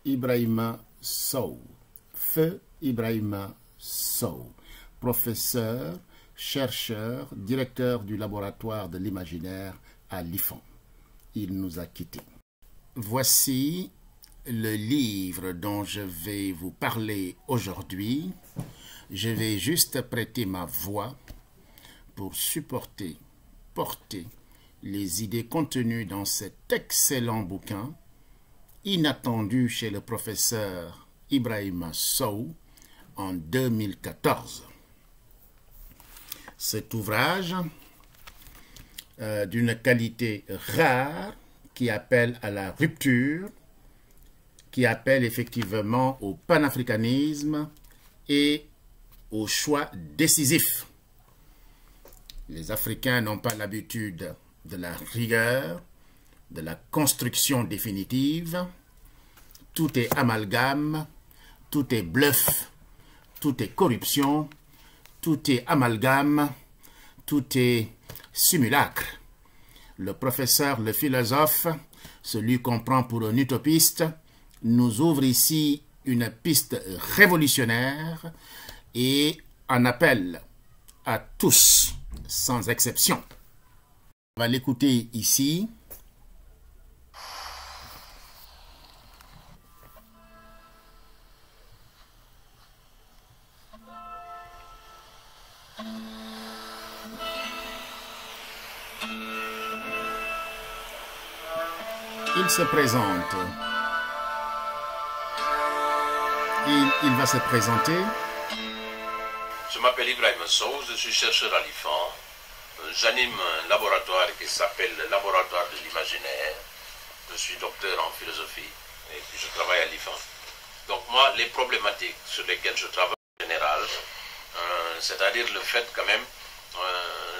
Ibrahima Sow. Feu Ibrahima Sow, professeur, chercheur, directeur du laboratoire de l'imaginaire à l'IFAN. Il nous a quittés. Voici le livre dont je vais vous parler aujourd'hui. Je vais juste prêter ma voix pour supporter, porter les idées contenues dans cet excellent bouquin, inattendu chez le professeur Ibrahima Sow en 2014. Cet ouvrage d'une qualité rare qui appelle à la rupture, qui appelle effectivement au panafricanisme et au choix décisif. Les Africains n'ont pas l'habitude de la rigueur, de la construction définitive. Tout est amalgame, tout est bluff, tout est corruption, tout est amalgame, tout est simulacre. Le professeur, le philosophe, celui qu'on prend pour un utopiste, nous ouvre ici une piste révolutionnaire et en appelle à tous, sans exception. On va l'écouter ici. Il se présente. Il va se présenter. Je m'appelle Ibrahima Sow, je suis chercheur à l'IFAN. J'anime un laboratoire qui s'appelle le laboratoire de l'imaginaire. Je suis docteur en philosophie et puis je travaille à l'IFAN. Donc moi, les problématiques sur lesquelles je travaille en général, c'est-à-dire le fait quand même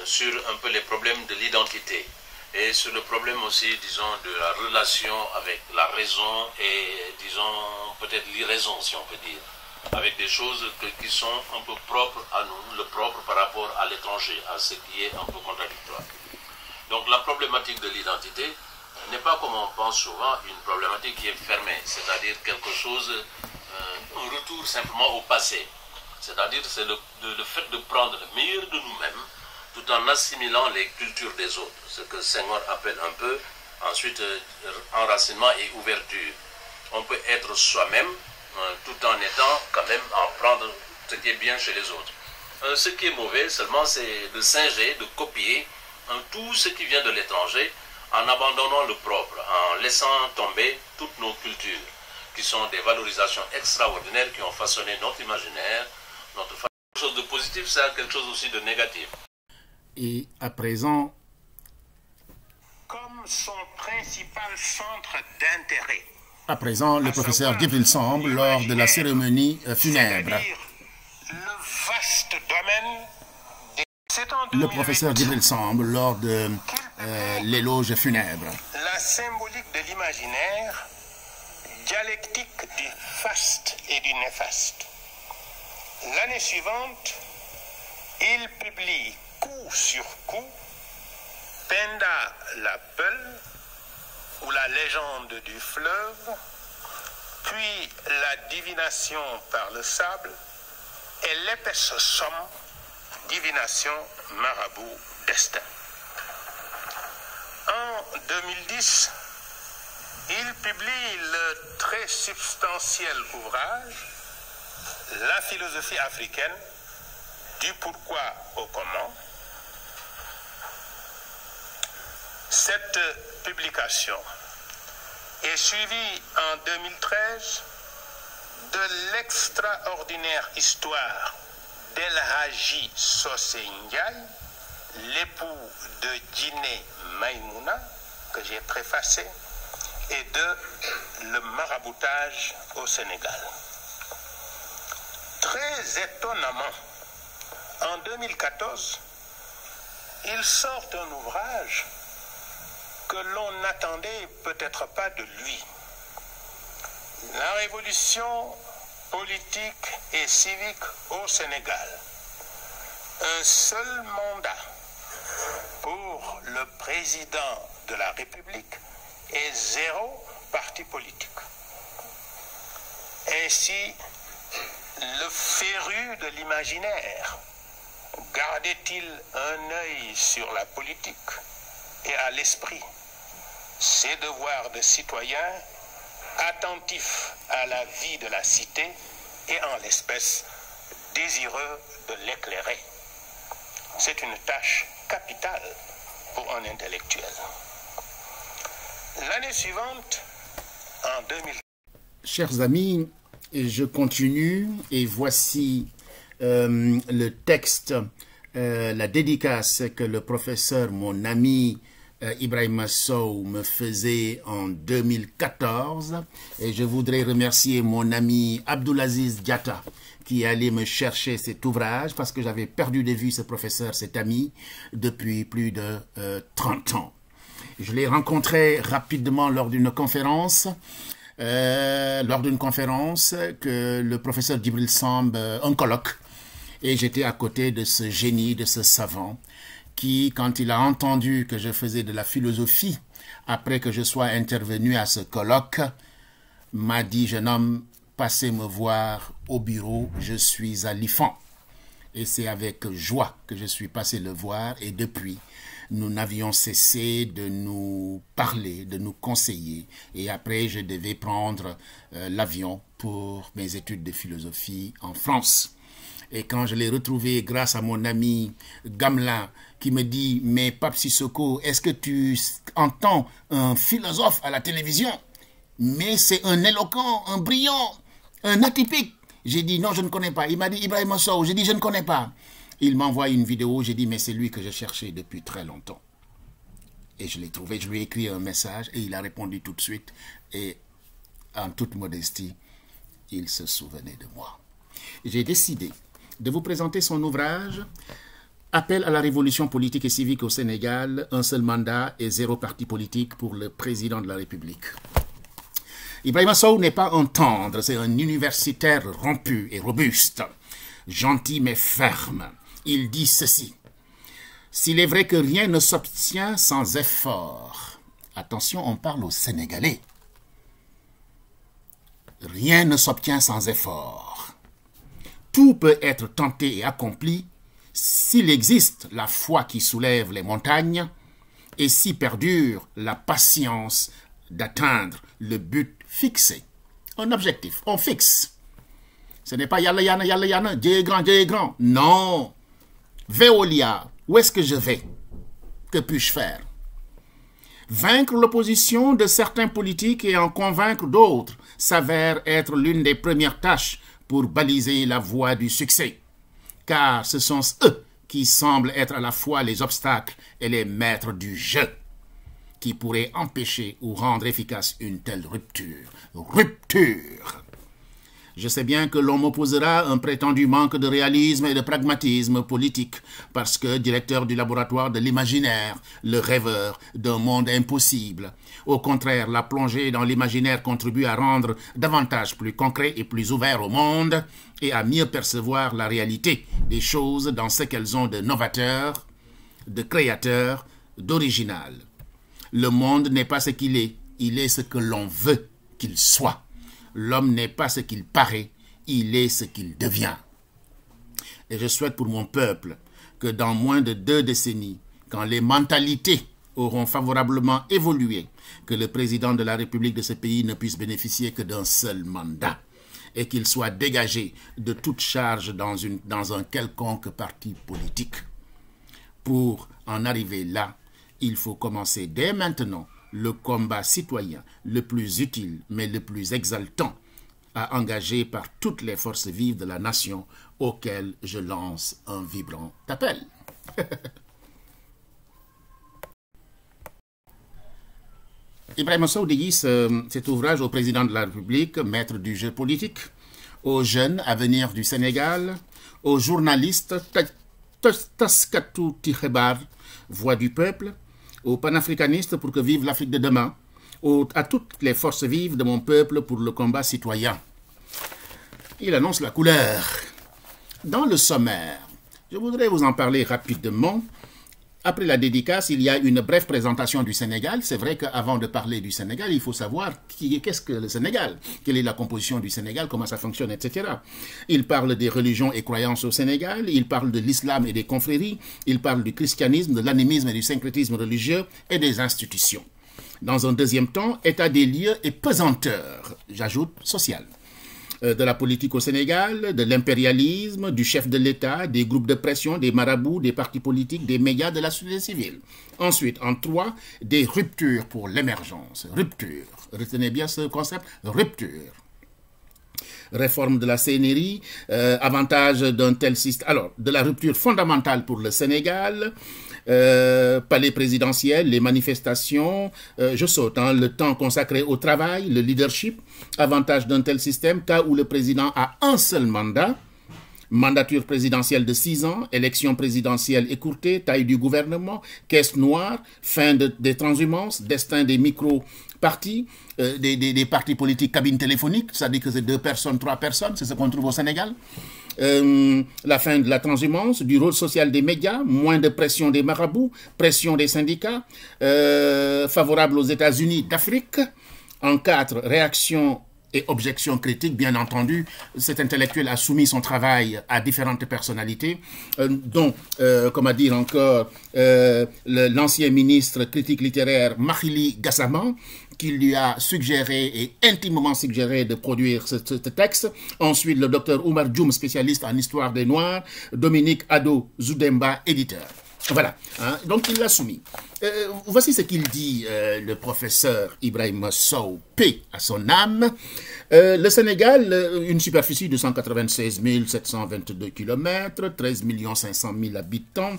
sur un peu les problèmes de l'identité et sur le problème aussi, disons, de la relation avec la raison et, disons, peut-être l'irraison, si on peut dire, avec des choses qui sont un peu propres à nous, le propre par rapport à l'étranger, à ce qui est un peu contradictoire. Donc la problématique de l'identité n'est pas, comme on pense souvent, une problématique qui est fermée, c'est-à-dire quelque chose, un retour simplement au passé. C'est-à-dire c'est le fait de prendre le meilleur de nous-mêmes tout en assimilant les cultures des autres, ce que Senghor appelle un peu, ensuite, enracinement et ouverture. On peut être soi-même, tout en étant quand même en prendre ce qui est bien chez les autres. Ce qui est mauvais seulement, c'est de singer, de copier tout ce qui vient de l'étranger en abandonnant le propre, en laissant tomber toutes nos cultures, qui sont des valorisations extraordinaires qui ont façonné notre imaginaire, notre façon. Quelque chose de positif, c'est quelque chose aussi de négatif. Et à présent, comme son principal centre d'intérêt. À présent, le professeur Djibril Samb lors de la cérémonie funèbre. Le vaste domaine Le professeur Djibril Samb lors de l'éloge funèbre. La symbolique de l'imaginaire, dialectique du faste et du néfaste. L'année suivante, il publie coup sur coup Penda la Peule ou la légende du fleuve, puis la divination par le sable et l'épaisse somme, divination marabout destin. En 2010, il publie le très substantiel ouvrage La philosophie africaine, du pourquoi au comment. Cette publication est suivie en 2013 de l'extraordinaire histoire d'El Hadji Sosé Ndiaye, l'époux de Djiné Maïmouna, que j'ai préfacé, et de Le maraboutage au Sénégal. Très étonnamment, en 2014, il sort un ouvrage que l'on n'attendait peut-être pas de lui. La révolution politique et civique au Sénégal. Un seul mandat pour le président de la République et 0 parti politique. Ainsi, le féru de l'imaginaire gardait-il un œil sur la politique et à l'esprit ses devoirs de citoyen attentif à la vie de la cité et en l'espèce désireux de l'éclairer. C'est une tâche capitale pour un intellectuel. L'année suivante, en 2000. Chers amis, je continue et voici le texte, la dédicace que le professeur, mon ami Ibrahima Sow me faisait en 2014 et je voudrais remercier mon ami Abdoulaziz Diatta qui est allé me chercher cet ouvrage parce que j'avais perdu de vue ce professeur, cet ami, depuis plus de 30 ans. Je l'ai rencontré rapidement lors d'une conférence, que le professeur Djibril Samb, un colloque, et j'étais à côté de ce génie, de ce savant, qui, quand il a entendu que je faisais de la philosophie, après que je sois intervenu à ce colloque, m'a dit, jeune homme, passez me voir au bureau, je suis à l'IFAN. Et c'est avec joie que je suis passé le voir, et depuis, nous n'avions cessé de nous parler, de nous conseiller. Et après, je devais prendre l'avion pour mes études de philosophie en France. Et quand je l'ai retrouvé grâce à mon ami Gamelin, qui me dit « Mais Pape Sissoko, est-ce que tu entends un philosophe à la télévision? Mais c'est un éloquent, un brillant, un atypique. » J'ai dit « Non, je ne connais pas. » Il m'a dit « Ibrahima Sow. » J'ai dit « Je ne connais pas. » Il m'envoie une vidéo. J'ai dit « Mais c'est lui que je cherchais depuis très longtemps. » Et je l'ai trouvé. Je lui ai écrit un message et il a répondu tout de suite. Et en toute modestie, il se souvenait de moi. J'ai décidé de vous présenter son ouvrage « Appel à la révolution politique et civique au Sénégal, un seul mandat et 0 parti politique pour le président de la République ». Ibrahima Sow n'est pas un tendre, c'est un universitaire rompu et robuste, gentil mais ferme. Il dit ceci: « S'il est vrai que rien ne s'obtient sans effort », attention, on parle aux Sénégalais, « rien ne s'obtient sans effort. Tout peut être tenté et accompli s'il existe la foi qui soulève les montagnes et si perdure la patience d'atteindre le but fixé. » Un objectif, on fixe. Ce n'est pas yalla yana, yalla yana, Dieu est grand, Dieu est grand. Non. Veolia, où est-ce que je vais? Que puis-je faire? Vaincre l'opposition de certains politiques et en convaincre d'autres s'avère être l'une des premières tâches pour baliser la voie du succès. Car ce sont eux qui semblent être à la fois les obstacles et les maîtres du jeu, qui pourraient empêcher ou rendre efficace une telle rupture. Rupture! Je sais bien que l'on m'opposera un prétendu manque de réalisme et de pragmatisme politique, parce que directeur du laboratoire de l'imaginaire, le rêveur d'un monde impossible. Au contraire, la plongée dans l'imaginaire contribue à rendre davantage plus concret et plus ouvert au monde, et à mieux percevoir la réalité des choses dans ce qu'elles ont de novateur, de créateur, d'original. Le monde n'est pas ce qu'il est, il est ce que l'on veut qu'il soit. L'homme n'est pas ce qu'il paraît, il est ce qu'il devient. Et je souhaite pour mon peuple que dans moins de 2 décennies, quand les mentalités auront favorablement évolué, que le président de la République de ce pays ne puisse bénéficier que d'un seul mandat et qu'il soit dégagé de toute charge dans un quelconque parti politique. Pour en arriver là, il faut commencer dès maintenant le combat citoyen le plus utile, mais le plus exaltant, à engager par toutes les forces vives de la nation auxquelles je lance un vibrant appel. Ibrahima Sow dédie cet ouvrage au président de la République, maître du jeu politique, aux jeunes à venir du Sénégal, aux journalistes, Taskatou Tihebar, voix du peuple, aux panafricanistes pour que vive l'Afrique de demain, à toutes les forces vives de mon peuple pour le combat citoyen. Il annonce la couleur. Dans le sommaire, je voudrais vous en parler rapidement Après la dédicace, il y a une brève présentation du Sénégal. C'est vrai qu'avant de parler du Sénégal, il faut savoir qu'est-ce que le Sénégal, quelle est la composition du Sénégal, comment ça fonctionne, etc. Il parle des religions et croyances au Sénégal, il parle de l'islam et des confréries, il parle du christianisme, de l'animisme et du syncrétisme religieux et des institutions. Dans un deuxième temps, état des lieux et pesanteur, j'ajoute social, de la politique au Sénégal, de l'impérialisme, du chef de l'État, des groupes de pression, des marabouts, des partis politiques, des médias, de la société civile. Ensuite, en 3, des ruptures pour l'émergence. Rupture. Retenez bien ce concept, rupture. Réforme de la CNRI, avantage d'un tel système. Alors, de la rupture fondamentale pour le Sénégal, palais présidentiel, les manifestations, je saute, le temps consacré au travail, le leadership, avantage d'un tel système, cas où le président a un seul mandat, mandature présidentielle de 6 ans, élection présidentielle écourtée, taille du gouvernement, caisse noire, fin des transhumances, destin des micro-partis, des partis politiques cabines téléphoniques, c'est-à-dire que c'est 2 personnes, 3 personnes, c'est ce qu'on trouve au Sénégal. La fin de la transhumance, du rôle social des médias, moins de pression des marabouts, pression des syndicats, favorable aux États-Unis d'Afrique. En 4, réaction et objection critique, bien entendu. Cet intellectuel a soumis son travail à différentes personnalités, dont, comment dire encore, l'ancien ministre critique littéraire Makhili Gassama, qui lui a suggéré et intimement suggéré de produire ce texte. Ensuite, le docteur Oumar Djoum, spécialiste en histoire des Noirs, Dominique Ado Zoudemba, éditeur. Voilà, donc il l'a soumis. Voici ce qu'il dit, le professeur Ibrahima Sow, paix à son âme. Le Sénégal, une superficie de 196 722 km, 13 500 000 habitants.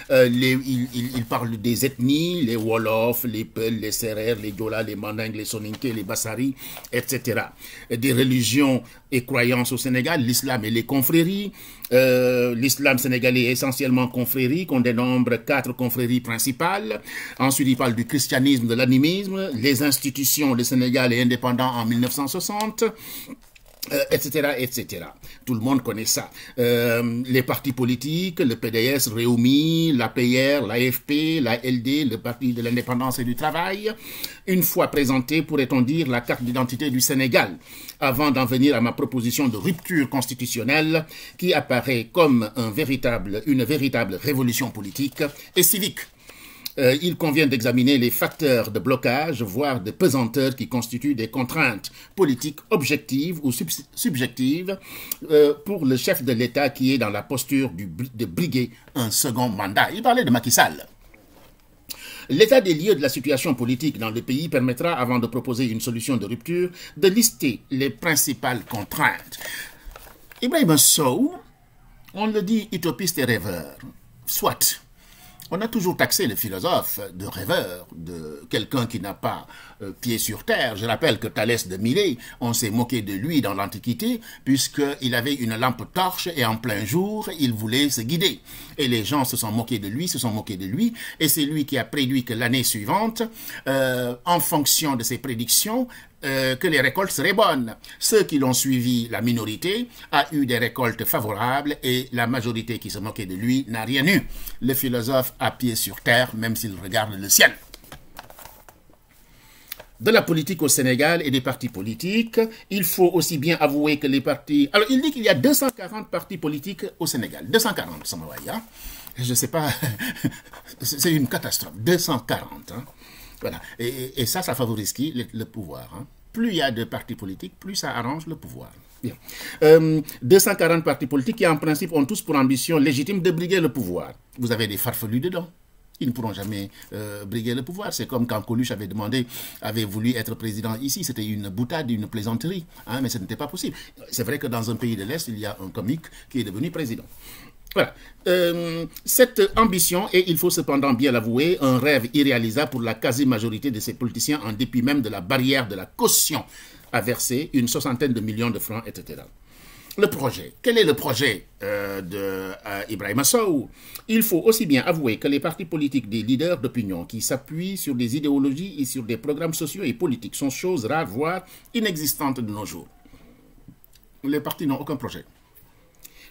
Il parle des ethnies, les Wolofs, les Peuls, les Sérères, les Diola, les Mandingues, les Soninké, les Bassari, etc. Des religions et croyances au Sénégal, l'islam et les confréries. L'islam sénégalais est essentiellement confrérie, qu'on dénombre 4 confréries principales. Ensuite, il parle du christianisme, de l'animisme, les institutions, le Sénégal est indépendant en 1960, etc., etc. Tout le monde connaît ça. Les partis politiques, le PDS, Réumi, l'APR, l'AFP, la LD, le Parti de l'indépendance et du travail. Une fois présenté, pourrait-on dire, la carte d'identité du Sénégal, avant d'en venir à ma proposition de rupture constitutionnelle qui apparaît comme une véritable révolution politique et civique. Il convient d'examiner les facteurs de blocage, voire de pesanteur qui constituent des contraintes politiques objectives ou subjectives pour le chef de l'État qui est dans la posture de briguer un second mandat. Il parlait de Macky Sall. L'état des lieux de la situation politique dans le pays permettra, avant de proposer une solution de rupture, de lister les principales contraintes. Ibrahima Sow, on le dit utopiste et rêveur, soit. On a toujours taxé le philosophe de rêveur, de quelqu'un qui n'a pas pied sur terre. Je rappelle que Thalès de Milet, on s'est moqué de lui dans l'Antiquité, puisqu'il avait une lampe torche et en plein jour, il voulait se guider. Et les gens se sont moqués de lui, et c'est lui qui a prédit que l'année suivante, en fonction de ses prédictions, que les récoltes seraient bonnes. Ceux qui l'ont suivi, la minorité, a eu des récoltes favorables et la majorité qui se moquait de lui n'a rien eu. Le philosophe a pied sur terre, même s'il regarde le ciel. De la politique au Sénégal et des partis politiques, il faut aussi bien avouer que les partis... Alors, il dit qu'il y a 240 partis politiques au Sénégal. 240, ça m'a dit, hein? Je ne sais pas, c'est une catastrophe. 240, hein? Voilà. Et ça favorise qui? Le pouvoir. Hein. Plus il y a de partis politiques, plus ça arrange le pouvoir. Bien. 240 partis politiques qui, en principe, ont tous pour ambition légitime de briguer le pouvoir. Vous avez des farfelus dedans. Ils ne pourront jamais briguer le pouvoir. C'est comme quand Coluche avait voulu être président ici. C'était une boutade, une plaisanterie. Hein, mais ce n'était pas possible. C'est vrai que dans un pays de l'Est, il y a un comique qui est devenu président. Voilà. Cette ambition est, il faut cependant bien l'avouer, un rêve irréalisable pour la quasi-majorité de ces politiciens en dépit même de la barrière de la caution à verser, une 60aine de millions de francs, etc. Le projet. Quel est le projet d'Ibrahima Sow? Il faut aussi bien avouer que les partis politiques des leaders d'opinion qui s'appuient sur des idéologies et sur des programmes sociaux et politiques sont choses rares, voire inexistantes de nos jours. Les partis n'ont aucun projet.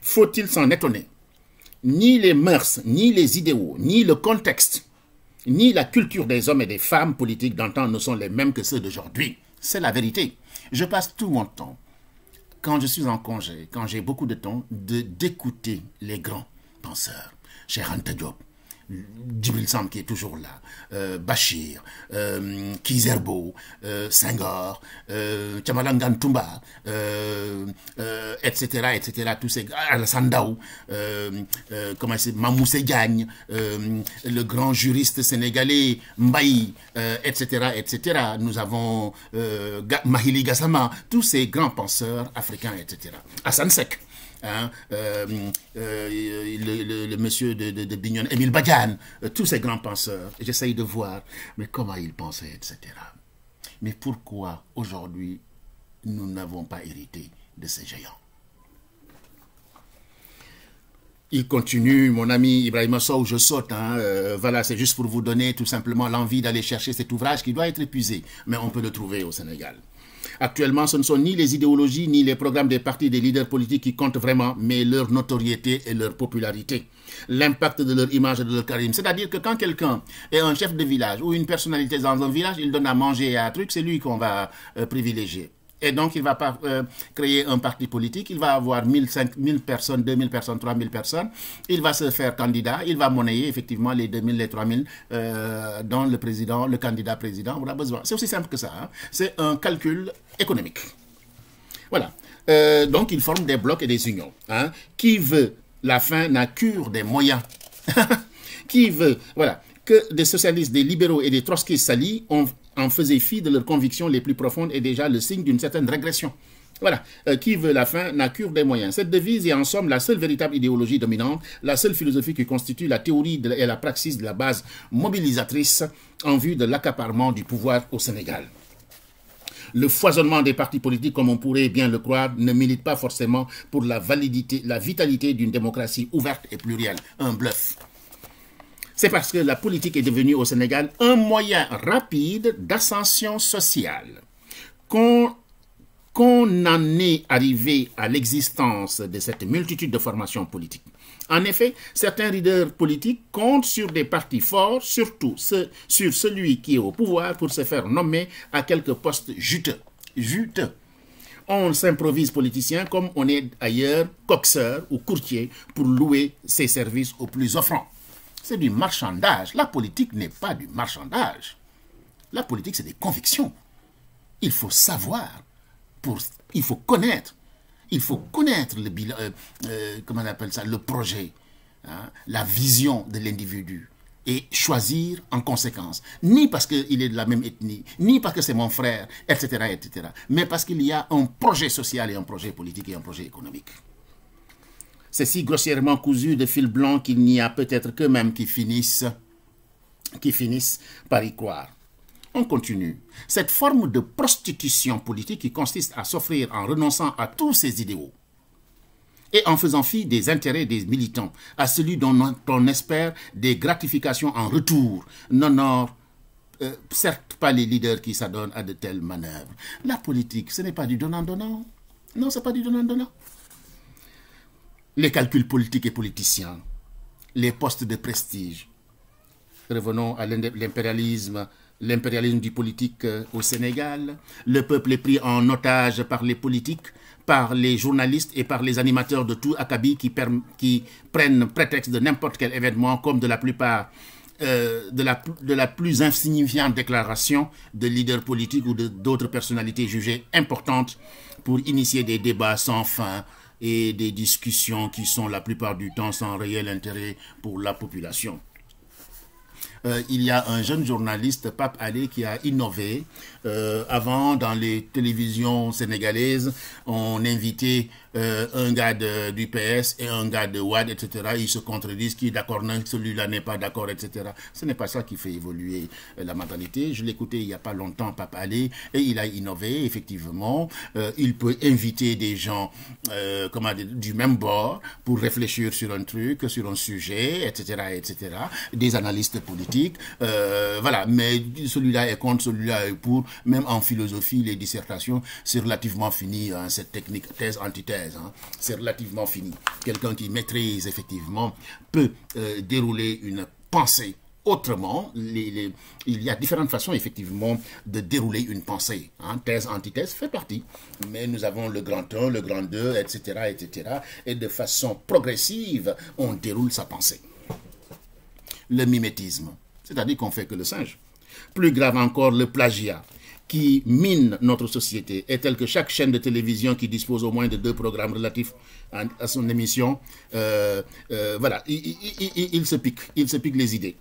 Faut-il s'en étonner? ni les mœurs, ni les idéaux, ni le contexte, ni la culture des hommes et des femmes politiques d'antan ne sont les mêmes que ceux d'aujourd'hui. C'est la vérité. Je passe tout mon temps, quand je suis en congé, quand j'ai beaucoup de temps, d'écouter les grands penseurs. Cheikh Anta Diop, Djibril Samb qui est toujours là, Bachir, Kizerbo, Senghor, Tchamalangan Toumba, etc., tous ces Alassane Daou, Mamoussé Diagne, le grand juriste sénégalais Mbaye, etc. Nous avons Mahili Gassama, tous ces grands penseurs africains, etc. Hassan Sek. Hein, le monsieur de Bignone, Émile Badiane, tous ces grands penseurs. J'essaye de voir, mais comment ils pensaient, etc. Mais pourquoi aujourd'hui nous n'avons pas hérité de ces géants? Il continue, mon ami Ibrahima Sow, je saute. Hein, voilà, c'est juste pour vous donner tout simplement l'envie d'aller chercher cet ouvrage qui doit être épuisé, mais on peut le trouver au Sénégal. Actuellement, ce ne sont ni les idéologies, ni les programmes des partis des leaders politiques qui comptent vraiment, mais leur notoriété et leur popularité. L'impact de leur image et de leur charisme. C'est-à-dire que quand quelqu'un est un chef de village ou une personnalité dans un village, il donne à manger et à un truc, c'est lui qu'on va privilégier. Et donc, il va pas créer un parti politique, il va avoir 1000 personnes, 2000 personnes, 3000 personnes, il va se faire candidat, il va monnayer effectivement les 2000, les 3000 dont le candidat président aura besoin. C'est aussi simple que ça, hein. C'est un calcul économique. Voilà. Donc, ils forment des blocs et des unions. Hein. Qui veut la fin n'a cure des moyens. Qui veut, voilà, que des socialistes, des libéraux et des trotskistes s'allient, en faisaient fi de leurs convictions les plus profondes est déjà le signe d'une certaine régression. Voilà, qui veut la fin n'a cure des moyens. Cette devise est en somme la seule véritable idéologie dominante, la seule philosophie qui constitue la théorie et la praxis de la base mobilisatrice en vue de l'accaparement du pouvoir au Sénégal. Le foisonnement des partis politiques, comme on pourrait bien le croire, ne milite pas forcément pour la validité, la vitalité d'une démocratie ouverte et plurielle. Un bluff. C'est parce que la politique est devenue au Sénégal un moyen rapide d'ascension sociale qu'on en est arrivé à l'existence de cette multitude de formations politiques. En effet, certains leaders politiques comptent sur des partis forts, surtout sur celui qui est au pouvoir pour se faire nommer à quelques postes juteux. Juteux. On s'improvise politicien comme on est ailleurs coxeur ou courtier pour louer ses services aux plus offrants. C'est du marchandage. La politique n'est pas du marchandage. La politique, c'est des convictions. Il faut savoir, il faut connaître. Il faut connaître le bilan, comment on appelle ça, le projet, hein, la vision de l'individu et choisir en conséquence. Ni parce qu'il est de la même ethnie, ni parce que c'est mon frère, etc., mais parce qu'il y a un projet social et un projet politique et un projet économique. C'est si grossièrement cousu de fil blanc qu'il n'y a peut-être qu'eux-mêmes qui finissent par y croire. On continue. Cette forme de prostitution politique qui consiste à s'offrir en renonçant à tous ses idéaux et en faisant fi des intérêts des militants, à celui dont on espère des gratifications en retour, n'honore certes pas les leaders qui s'adonnent à de telles manœuvres. La politique, ce n'est pas du donnant-donnant. Non, ce n'est pas du donnant-donnant. Les calculs politiques et politiciens, les postes de prestige. Revenons à l'impérialisme du politique au Sénégal. Le peuple est pris en otage par les politiques, par les journalistes et par les animateurs de tout acabit qui prennent prétexte de n'importe quel événement comme de la plupart de la plus insignifiante déclaration de leaders politiques ou d'autres personnalités jugées importantes pour initier des débats sans fin et des discussions qui sont la plupart du temps sans réel intérêt pour la population. Il y a un jeune journaliste, Pape Alé, qui a innové. Avant, dans les télévisions sénégalaises, on invitait un gars du PS et un gars de Wad, etc. Ils se contredisent, qui est d'accord, celui-là n'est pas d'accord, etc. Ce n'est pas ça qui fait évoluer la mentalité. Je l'écoutais il n'y a pas longtemps, Pape Alé, et il a innové, effectivement. Il peut inviter des gens du même bord pour réfléchir sur un truc, sur un sujet, etc., des analystes politiques. Voilà, mais celui-là est contre, celui-là est pour. Même en philosophie, les dissertations, c'est relativement fini, hein, cette technique thèse-antithèse. hypothèse, hein. C'est relativement fini. Quelqu'un qui maîtrise effectivement peut dérouler une pensée autrement. Il y a différentes façons effectivement de dérouler une pensée, hein. Thèse, antithèse fait partie, mais nous avons le grand 1, le grand 2, etc., etc., et de façon progressive on déroule sa pensée. Le mimétisme, c'est-à-dire qu'on fait que le singe. Plus grave encore, le plagiat, qui mine notre société, est tel que chaque chaîne de télévision qui dispose au moins de 2 programmes relatifs à son émission, voilà, il se pique les idées.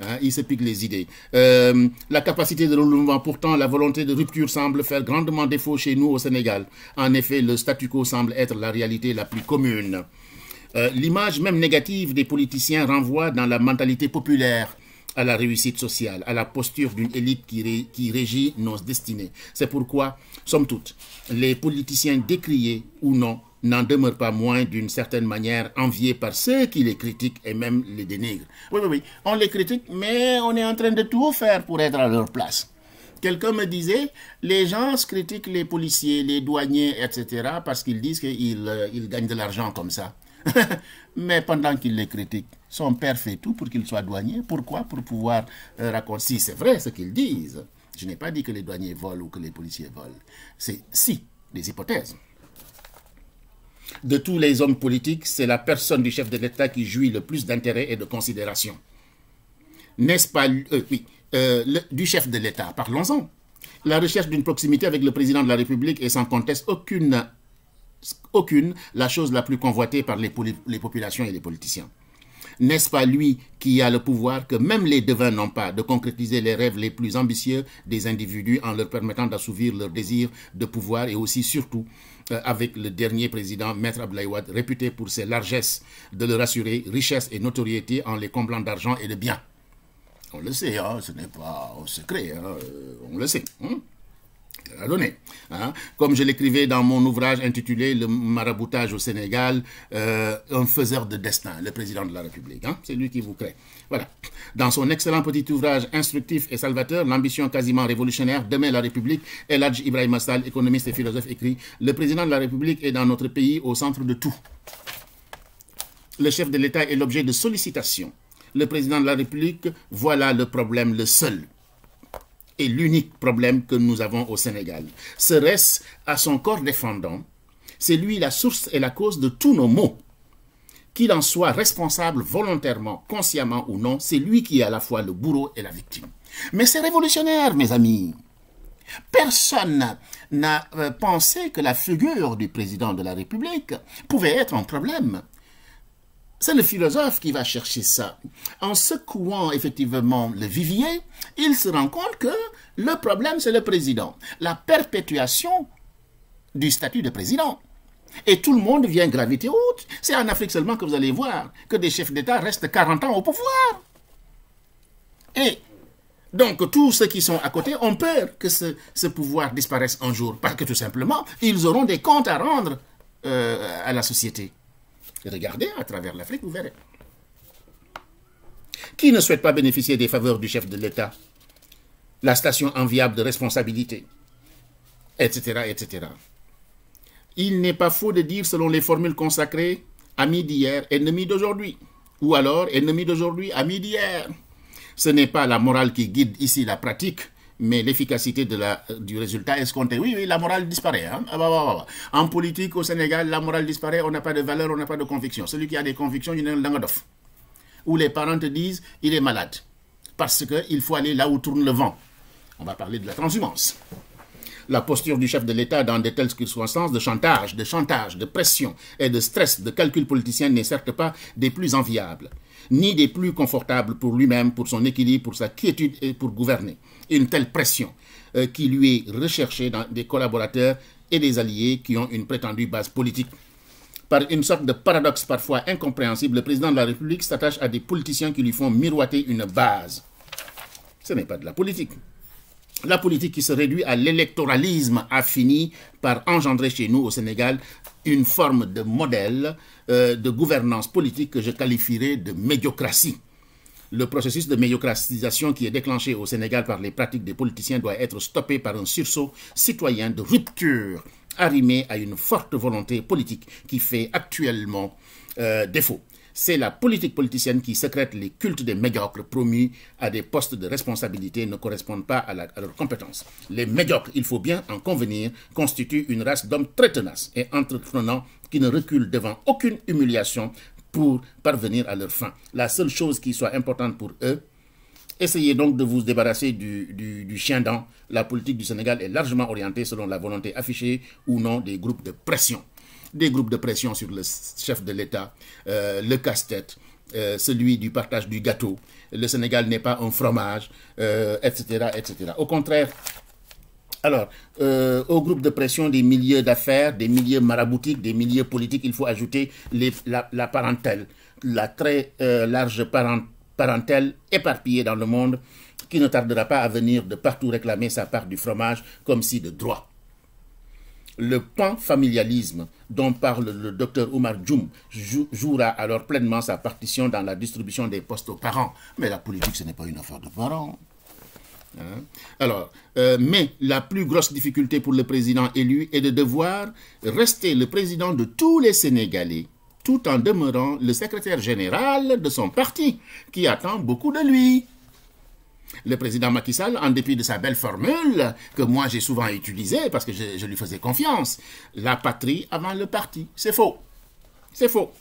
Hein, il se pique les idées. La capacité de renouveau, pourtant, la volonté de rupture semble faire grandement défaut chez nous au Sénégal. En effet, le statu quo semble être la réalité la plus commune. L'image même négative des politiciens renvoie dans la mentalité populaire à la réussite sociale, à la posture d'une élite qui régit nos destinées. C'est pourquoi, somme toute, les politiciens décriés ou non n'en demeurent pas moins d'une certaine manière enviés par ceux qui les critiquent et même les dénigrent. Oui, on les critique, mais on est en train de tout faire pour être à leur place. Quelqu'un me disait, les gens critiquent les policiers, les douaniers, etc. parce qu'ils disent qu'ils gagnent de l'argent comme ça. Mais pendant qu'il les critique, son père fait tout pour qu'il soit douanier. Pourquoi? Pour pouvoir raconter. Si c'est vrai ce qu'ils disent. Je n'ai pas dit que les douaniers volent ou que les policiers volent. C'est si, des hypothèses. De tous les hommes politiques, c'est la personne du chef de l'État qui jouit le plus d'intérêt et de considération. N'est-ce pas du chef de l'État, parlons-en. La recherche d'une proximité avec le président de la République est sans conteste aucune la chose la plus convoitée par les populations et les politiciens. N'est-ce pas lui qui a le pouvoir que même les devins n'ont pas de concrétiser les rêves les plus ambitieux des individus en leur permettant d'assouvir leur désir de pouvoir et aussi surtout avec le dernier président, Maître Abdoulaye Wade, réputé pour ses largesses, de leur assurer richesse et notoriété en les comblant d'argent et de biens. On le sait, hein, ce n'est pas un secret, hein, on le sait. Hein. À donner. Hein. Comme je l'écrivais dans mon ouvrage intitulé « Le maraboutage au Sénégal, un faiseur de destin », le président de la République. Hein. C'est lui qui vous crée. Voilà. Dans son excellent petit ouvrage instructif et salvateur, l'ambition quasiment révolutionnaire, Demain la République, El Hadj Ibrahima Sall, économiste et philosophe, écrit « Le président de la République est dans notre pays au centre de tout. Le chef de l'État est l'objet de sollicitations. Le président de la République, voilà le problème, le seul. Et l'unique problème que nous avons au Sénégal. Serait-ce à son corps défendant, c'est lui la source et la cause de tous nos maux. Qu'il en soit responsable volontairement, consciemment ou non, c'est lui qui est à la fois le bourreau et la victime. Mais c'est révolutionnaire, mes amis. Personne n'a pensé que la figure du président de la République pouvait être un problème. C'est le philosophe qui va chercher ça. En secouant effectivement le vivier, il se rend compte que le problème, c'est le président. La perpétuation du statut de président. Et tout le monde vient graviter autour. C'est en Afrique seulement que vous allez voir que des chefs d'État restent 40 ans au pouvoir. Et donc, tous ceux qui sont à côté ont peur que ce pouvoir disparaisse un jour. Parce que tout simplement, ils auront des comptes à rendre à la société. Regardez à travers l'Afrique, vous verrez. Qui ne souhaite pas bénéficier des faveurs du chef de l'État? La station enviable de responsabilité, etc., etc. Il n'est pas faux de dire, selon les formules consacrées, ami d'hier, ennemi d'aujourd'hui. Ou alors, ennemi d'aujourd'hui, ami d'hier. Ce n'est pas la morale qui guide ici la pratique, mais l'efficacité du résultat escompté. Oui, la morale disparaît. Hein? En politique, au Sénégal, la morale disparaît, on n'a pas de valeur, on n'a pas de conviction. Celui qui a des convictions, il est un langadof. Où les parents te disent, il est malade. Parce qu'il faut aller là où tourne le vent. On va parler de la transhumance. La posture du chef de l'État dans de telles circonstances de chantage, de pression et de stress, de calcul politicien n'est certes pas des plus enviables, ni des plus confortables pour lui-même, pour son équilibre, pour sa quiétude et pour gouverner. Une telle pression qui lui est recherchée dans des collaborateurs et des alliés qui ont une prétendue base politique. Par une sorte de paradoxe parfois incompréhensible, le président de la République s'attache à des politiciens qui lui font miroiter une base. Ce n'est pas de la politique. La politique qui se réduit à l'électoralisme a fini par engendrer chez nous au Sénégal une forme de modèle de gouvernance politique que je qualifierais de médiocratie. Le processus de médiocratisation qui est déclenché au Sénégal par les pratiques des politiciens doit être stoppé par un sursaut citoyen de rupture arrimée à une forte volonté politique qui fait actuellement défaut. C'est la politique politicienne qui sécrète les cultes des médiocres promus à des postes de responsabilité et ne correspondent pas à leurs compétences. Les médiocres, il faut bien en convenir, constituent une race d'hommes très tenaces et entreprenants qui ne reculent devant aucune humiliation pour parvenir à leur fin. La seule chose qui soit importante pour eux, essayez donc de vous débarrasser du chien-dent. La politique du Sénégal est largement orientée selon la volonté affichée ou non des groupes de pression. Des groupes de pression sur le chef de l'État, le casse-tête, celui du partage du gâteau, le Sénégal n'est pas un fromage, etc., etc. Au contraire, alors, au groupe de pression des milieux d'affaires, des milieux maraboutiques, des milieux politiques, il faut ajouter la parentèle, la très large parentèle éparpillée dans le monde, qui ne tardera pas à venir de partout réclamer sa part du fromage, comme si de droit. Le panfamilialisme dont parle le docteur Oumar Djoum jouera alors pleinement sa partition dans la distribution des postes aux parents. Mais la politique, ce n'est pas une affaire de parents. Hein? Alors, mais la plus grosse difficulté pour le président élu est de devoir rester le président de tous les Sénégalais, tout en demeurant le secrétaire général de son parti, qui attend beaucoup de lui. Le président Macky Sall, en dépit de sa belle formule, que moi j'ai souvent utilisée parce que je lui faisais confiance, la patrie avant le parti. C'est faux. C'est faux.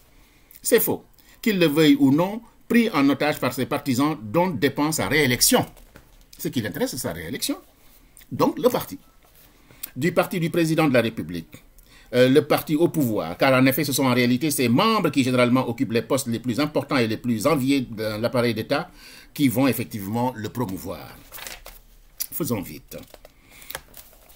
C'est faux. Qu'il le veuille ou non, pris en otage par ses partisans dont dépend sa réélection. Ce qui l'intéresse, c'est sa réélection. Donc le parti. Du parti du président de la République. Le parti au pouvoir, car en effet ce sont en réalité ces membres qui généralement occupent les postes les plus importants et les plus enviés de l'appareil d'État qui vont effectivement le promouvoir. Faisons vite.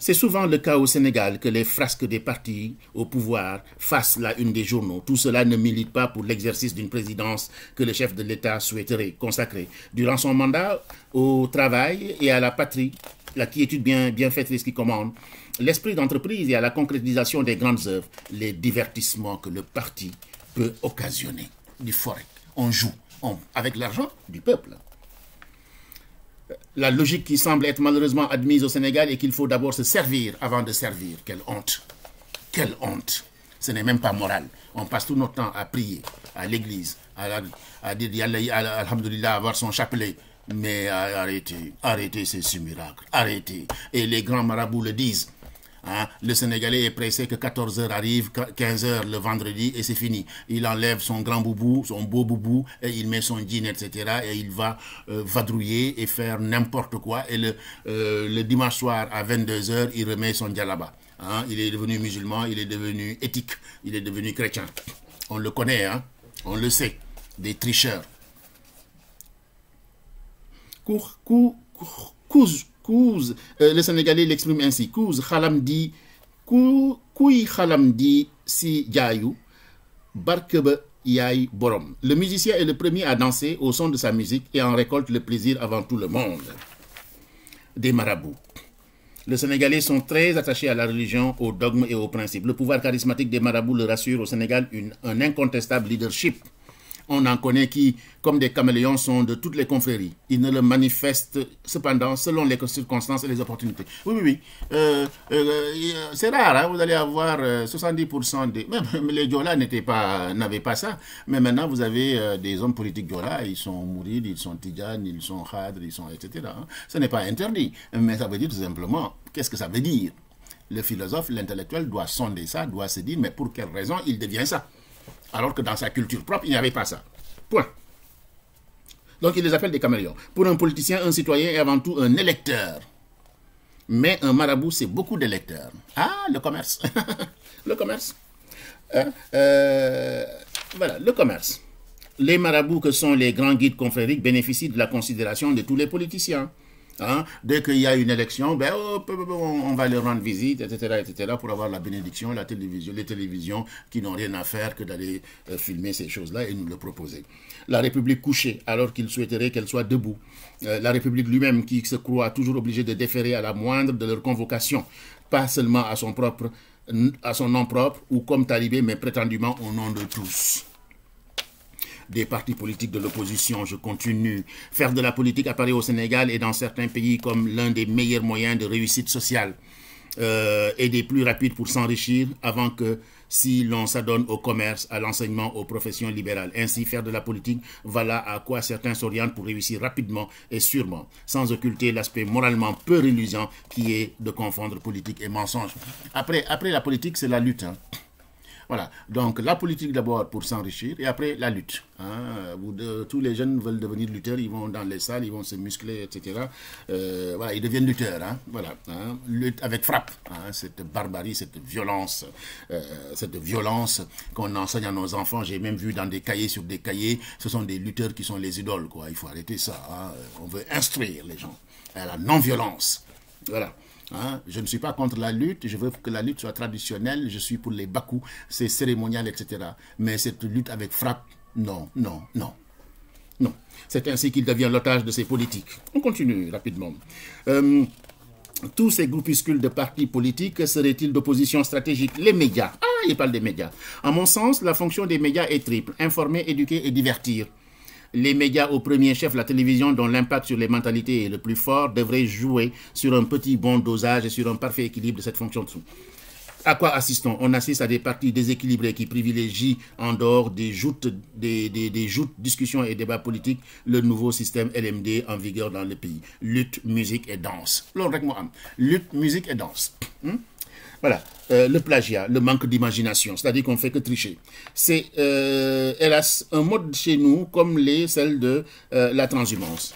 C'est souvent le cas au Sénégal que les frasques des partis au pouvoir fassent la une des journaux. Tout cela ne milite pas pour l'exercice d'une présidence que le chef de l'État souhaiterait consacrer durant son mandat au travail et à la patrie, la quiétude bienfaitrice qui commande, l'esprit d'entreprise et à la concrétisation des grandes œuvres, les divertissements que le parti peut occasionner. Du forex, on joue avec l'argent du peuple. La logique qui semble être malheureusement admise au Sénégal est qu'il faut d'abord se servir avant de servir. Quelle honte! Quelle honte! Ce n'est même pas moral. On passe tout notre temps à prier, à l'église, à dire Yallah, alhamdoulilah, avoir son chapelet. Mais arrêtez ces simulacres, arrêtez. Et les grands marabouts le disent. Hein, le Sénégalais est pressé que 14h arrive, 15h le vendredi et c'est fini. Il enlève son grand boubou, son beau boubou et il met son jean, etc. Et il va vadrouiller et faire n'importe quoi. Et le dimanche soir à 22h, il remet son djellaba. Hein, il est devenu musulman, il est devenu éthique, il est devenu chrétien. On le connaît, hein, on le sait, des tricheurs. Le Sénégalais l'exprime ainsi. Kouz khalamdi, kouy khalamdi si jayu, barkebe yay borom. Le musicien est le premier à danser au son de sa musique et en récolte le plaisir avant tout le monde. Des marabouts. Les Sénégalais sont très attachés à la religion, aux dogmes et aux principes. Le pouvoir charismatique des marabouts leur assure au Sénégal un incontestable leadership. On en connaît qui, comme des caméléons, sont de toutes les confréries. Ils ne le manifestent cependant selon les circonstances et les opportunités. Oui. C'est rare, hein, vous allez avoir 70% des... Même les Diola n'avaient pas ça. Mais maintenant, vous avez des hommes politiques Diola, ils sont mourides, ils sont tidjanes, ils sont khadres, ils sont etc. Hein. Ce n'est pas interdit. Mais ça veut dire tout simplement, qu'est-ce que ça veut dire? Le philosophe, l'intellectuel doit sonder ça, doit se dire, mais pour quelle raison il devient ça? Alors que dans sa culture propre, il n'y avait pas ça. Point. Donc, il les appelle des caméléons. Pour un politicien, un citoyen est avant tout un électeur. Mais un marabout, c'est beaucoup d'électeurs. Ah, le commerce. Le commerce. Voilà, le commerce. Les marabouts que sont les grands guides confrériques bénéficient de la considération de tous les politiciens. Hein? Dès qu'il y a une élection, ben, on va leur rendre visite, etc., pour avoir la bénédiction, les télévisions qui n'ont rien à faire que d'aller filmer ces choses-là et nous le proposer. La République couchée, alors qu'il souhaiterait qu'elle soit debout. La République lui-même qui se croit toujours obligée de déférer à la moindre de leur convocation, pas seulement à son nom propre, ou comme talibé, mais prétendument au nom de tous. Des partis politiques de l'opposition, je continue. Faire de la politique apparaît au Sénégal et dans certains pays comme l'un des meilleurs moyens de réussite sociale. et des plus rapides pour s'enrichir avant que si l'on s'adonne au commerce, à l'enseignement, aux professions libérales. Ainsi, faire de la politique, voilà à quoi certains s'orientent pour réussir rapidement et sûrement, sans occulter l'aspect moralement peu reluisant qui est de confondre politique et mensonge. Après la politique, c'est la lutte. Hein. Voilà, donc la politique d'abord pour s'enrichir et après la lutte. Hein. Tous les jeunes veulent devenir lutteurs, ils vont dans les salles, ils vont se muscler, etc. Voilà, ils deviennent lutteurs. Hein. Voilà, hein. Lutte avec frappe. Hein. Cette barbarie, cette violence qu'on enseigne à nos enfants. J'ai même vu dans des cahiers sur des cahiers, ce sont des lutteurs qui sont les idoles. Quoi. Il faut arrêter ça. Hein. On veut instruire les gens à la non-violence. Voilà. Hein, je ne suis pas contre la lutte, je veux que la lutte soit traditionnelle, je suis pour les bakus, c'est cérémonial, etc. Mais cette lutte avec frappe, non, non, non. Non. C'est ainsi qu'il devient l'otage de ses politiques. On continue rapidement. Tous ces groupuscules de partis politiques seraient-ils d'opposition stratégique? Les médias. Ah, il parle des médias. À mon sens, la fonction des médias est triple. Informer, éduquer et divertir. Les médias au premier chef, la télévision, dont l'impact sur les mentalités est le plus fort, devraient jouer sur un petit bon dosage et sur un parfait équilibre de cette fonction. À quoi assistons? On assiste à des partis déséquilibrés qui privilégient, en dehors des joutes, discussions et débats politiques, le nouveau système LMD en vigueur dans le pays. Lutte, musique et danse. Lutte, musique et danse. Voilà, le plagiat, le manque d'imagination, c'est-à-dire qu'on ne fait que tricher. C'est, hélas, un mode chez nous comme celle de la transhumance.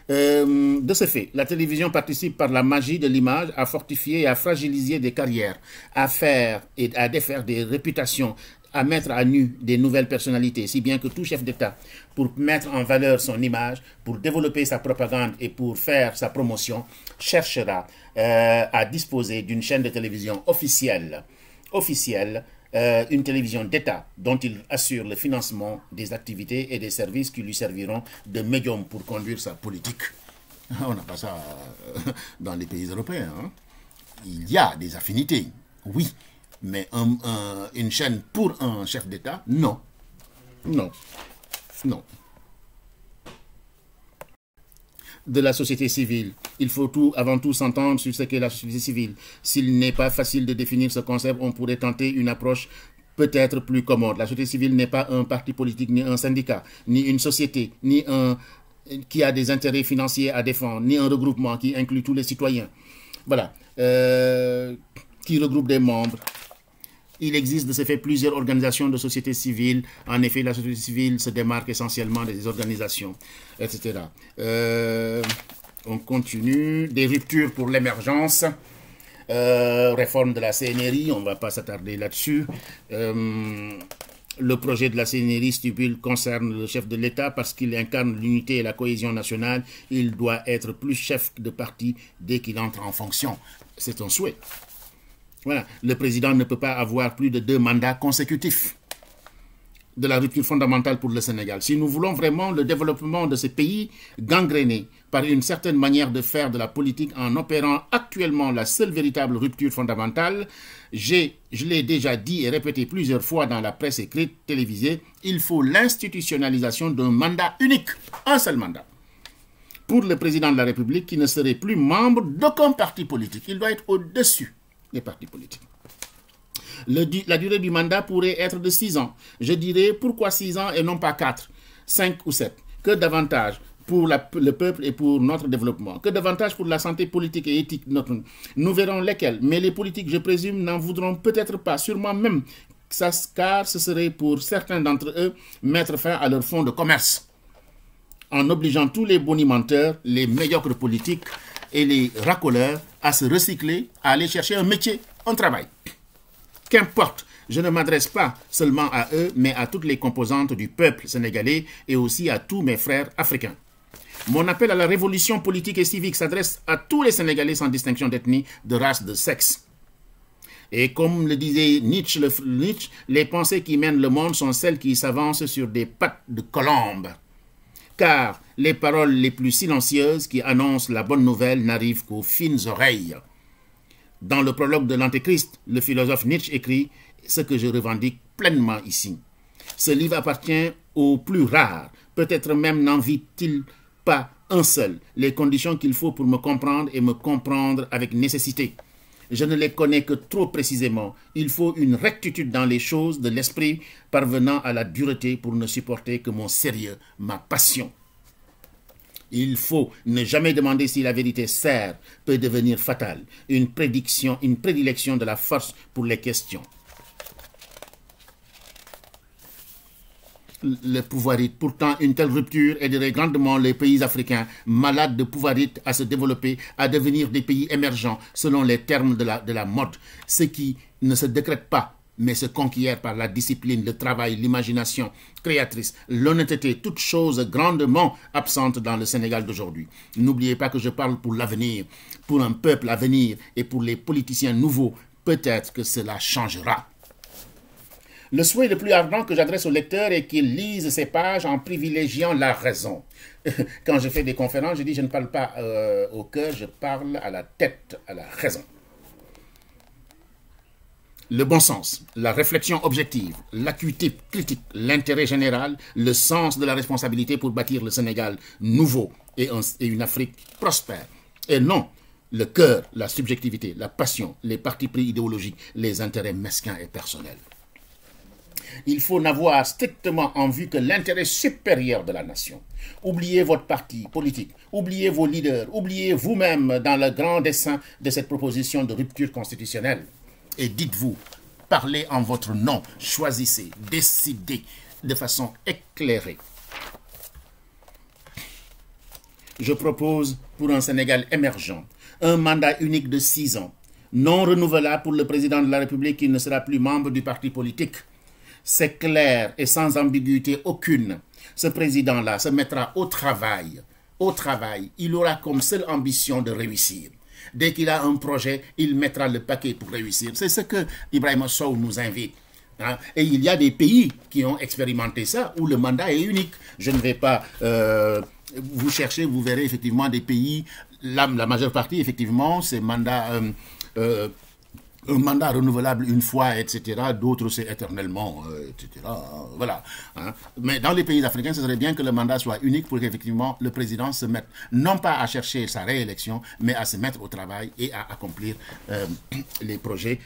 De ce fait, la télévision participe par la magie de l'image à fortifier et à fragiliser des carrières, à faire et à défaire des réputations, à mettre à nu des nouvelles personnalités, si bien que tout chef d'État, pour mettre en valeur son image, pour développer sa propagande et pour faire sa promotion, cherchera à disposer d'une chaîne de télévision officielle, une télévision d'État dont il assure le financement des activités et des services qui lui serviront de médium pour conduire sa politique. On n'a pas ça dans les pays européens. Hein. Il y a des affinités, oui. Mais une chaîne pour un chef d'État, non. Non. Non. De la société civile. Il faut avant tout s'entendre sur ce qu'est la société civile. S'il n'est pas facile de définir ce concept, on pourrait tenter une approche peut-être plus commode. La société civile n'est pas un parti politique, ni un syndicat, ni une société, ni qui a des intérêts financiers à défendre, ni un regroupement qui inclut tous les citoyens. Voilà. Qui regroupe des membres. Il existe de ce fait plusieurs organisations de société civile. En effet, la société civile se démarque essentiellement des organisations, etc. On continue. Des ruptures pour l'émergence. Réforme de la CNRI, on ne va pas s'attarder là-dessus. Le projet de la CNRI concerne le chef de l'État parce qu'il incarne l'unité et la cohésion nationale. Il doit être plus chef de parti dès qu'il entre en fonction. C'est un souhait. Voilà. Le président ne peut pas avoir plus de 2 mandats consécutifs. De la rupture fondamentale pour le Sénégal. Si nous voulons vraiment le développement de ce pays gangréné par une certaine manière de faire de la politique en opérant actuellement la seule véritable rupture fondamentale, je l'ai déjà dit et répété plusieurs fois dans la presse écrite, télévisée, il faut l'institutionnalisation d'un mandat unique, un seul mandat. Pour le président de la République qui ne serait plus membre d'aucun parti politique. Il doit être au-dessus des partis politiques. La durée du mandat pourrait être de 6 ans. Je dirais pourquoi 6 ans et non pas 4, 5 ou 7. Que davantage pour le peuple et pour notre développement. Que davantage pour la santé politique et éthique. Nous verrons lesquels. Mais les politiques, je présume, n'en voudront peut-être pas. Sûrement même, car ce serait pour certains d'entre eux mettre fin à leur fonds de commerce. En obligeant tous les bonimenteurs, les médiocres politiques et les racoleurs à se recycler, à aller chercher un métier, un travail. Qu'importe, je ne m'adresse pas seulement à eux, mais à toutes les composantes du peuple sénégalais et aussi à tous mes frères africains. Mon appel à la révolution politique et civique s'adresse à tous les Sénégalais sans distinction d'ethnie, de race, de sexe. Et comme le disait Nietzsche, les pensées qui mènent le monde sont celles qui s'avancent sur des pattes de colombe. Car les paroles les plus silencieuses qui annoncent la bonne nouvelle n'arrivent qu'aux fines oreilles. Dans le prologue de l'Antéchrist, le philosophe Nietzsche écrit ce que je revendique pleinement ici. Ce livre appartient aux plus rares. Peut-être même n'en vit-il pas un seul. Les conditions qu'il faut pour me comprendre et me comprendre avec nécessité. Je ne les connais que trop précisément. Il faut une rectitude dans les choses de l'esprit parvenant à la dureté pour ne supporter que mon sérieux, ma passion. Il faut ne jamais demander si la vérité sert, peut devenir fatale. Une prédilection de la force pour les questions. Le pouvoirite. Pourtant, une telle rupture aiderait grandement les pays africains malades de pouvoirite à se développer, à devenir des pays émergents selon les termes de la mode, ce qui ne se décrète pas, mais se conquiert par la discipline, le travail, l'imagination créatrice, l'honnêteté, toutes choses grandement absentes dans le Sénégal d'aujourd'hui. N'oubliez pas que je parle pour l'avenir, pour un peuple à venir et pour les politiciens nouveaux. Peut-être que cela changera. Le souhait le plus ardent que j'adresse au lecteur est qu'il lise ces pages en privilégiant la raison. Quand je fais des conférences, je dis je ne parle pas au cœur, je parle à la tête, à la raison. Le bon sens, la réflexion objective, l'acuité critique, l'intérêt général, le sens de la responsabilité pour bâtir le Sénégal nouveau et une Afrique prospère. Et non le cœur, la subjectivité, la passion, les partis pris idéologiques, les intérêts mesquins et personnels. Il faut n'avoir strictement en vue que l'intérêt supérieur de la nation. Oubliez votre parti politique, oubliez vos leaders, oubliez vous-même dans le grand dessein de cette proposition de rupture constitutionnelle. Et dites-vous, parlez en votre nom, choisissez, décidez de façon éclairée. Je propose pour un Sénégal émergent un mandat unique de 6 ans, non renouvelable pour le président de la République qui ne sera plus membre du parti politique. C'est clair et sans ambiguïté aucune. Ce président-là se mettra au travail. Au travail, il aura comme seule ambition de réussir. Dès qu'il a un projet, il mettra le paquet pour réussir. C'est ce que Ibrahima Sow nous invite. Hein? Et il y a des pays qui ont expérimenté ça, où le mandat est unique. Je ne vais pas... vous cherchez, vous verrez effectivement des pays... La majeure partie, effectivement, c'est un mandat renouvelable une fois, etc. D'autres, c'est éternellement, etc. Voilà. Hein. Mais dans les pays africains, ce serait bien que le mandat soit unique pour qu'effectivement le président se mette, non pas à chercher sa réélection, mais à se mettre au travail et à accomplir les projets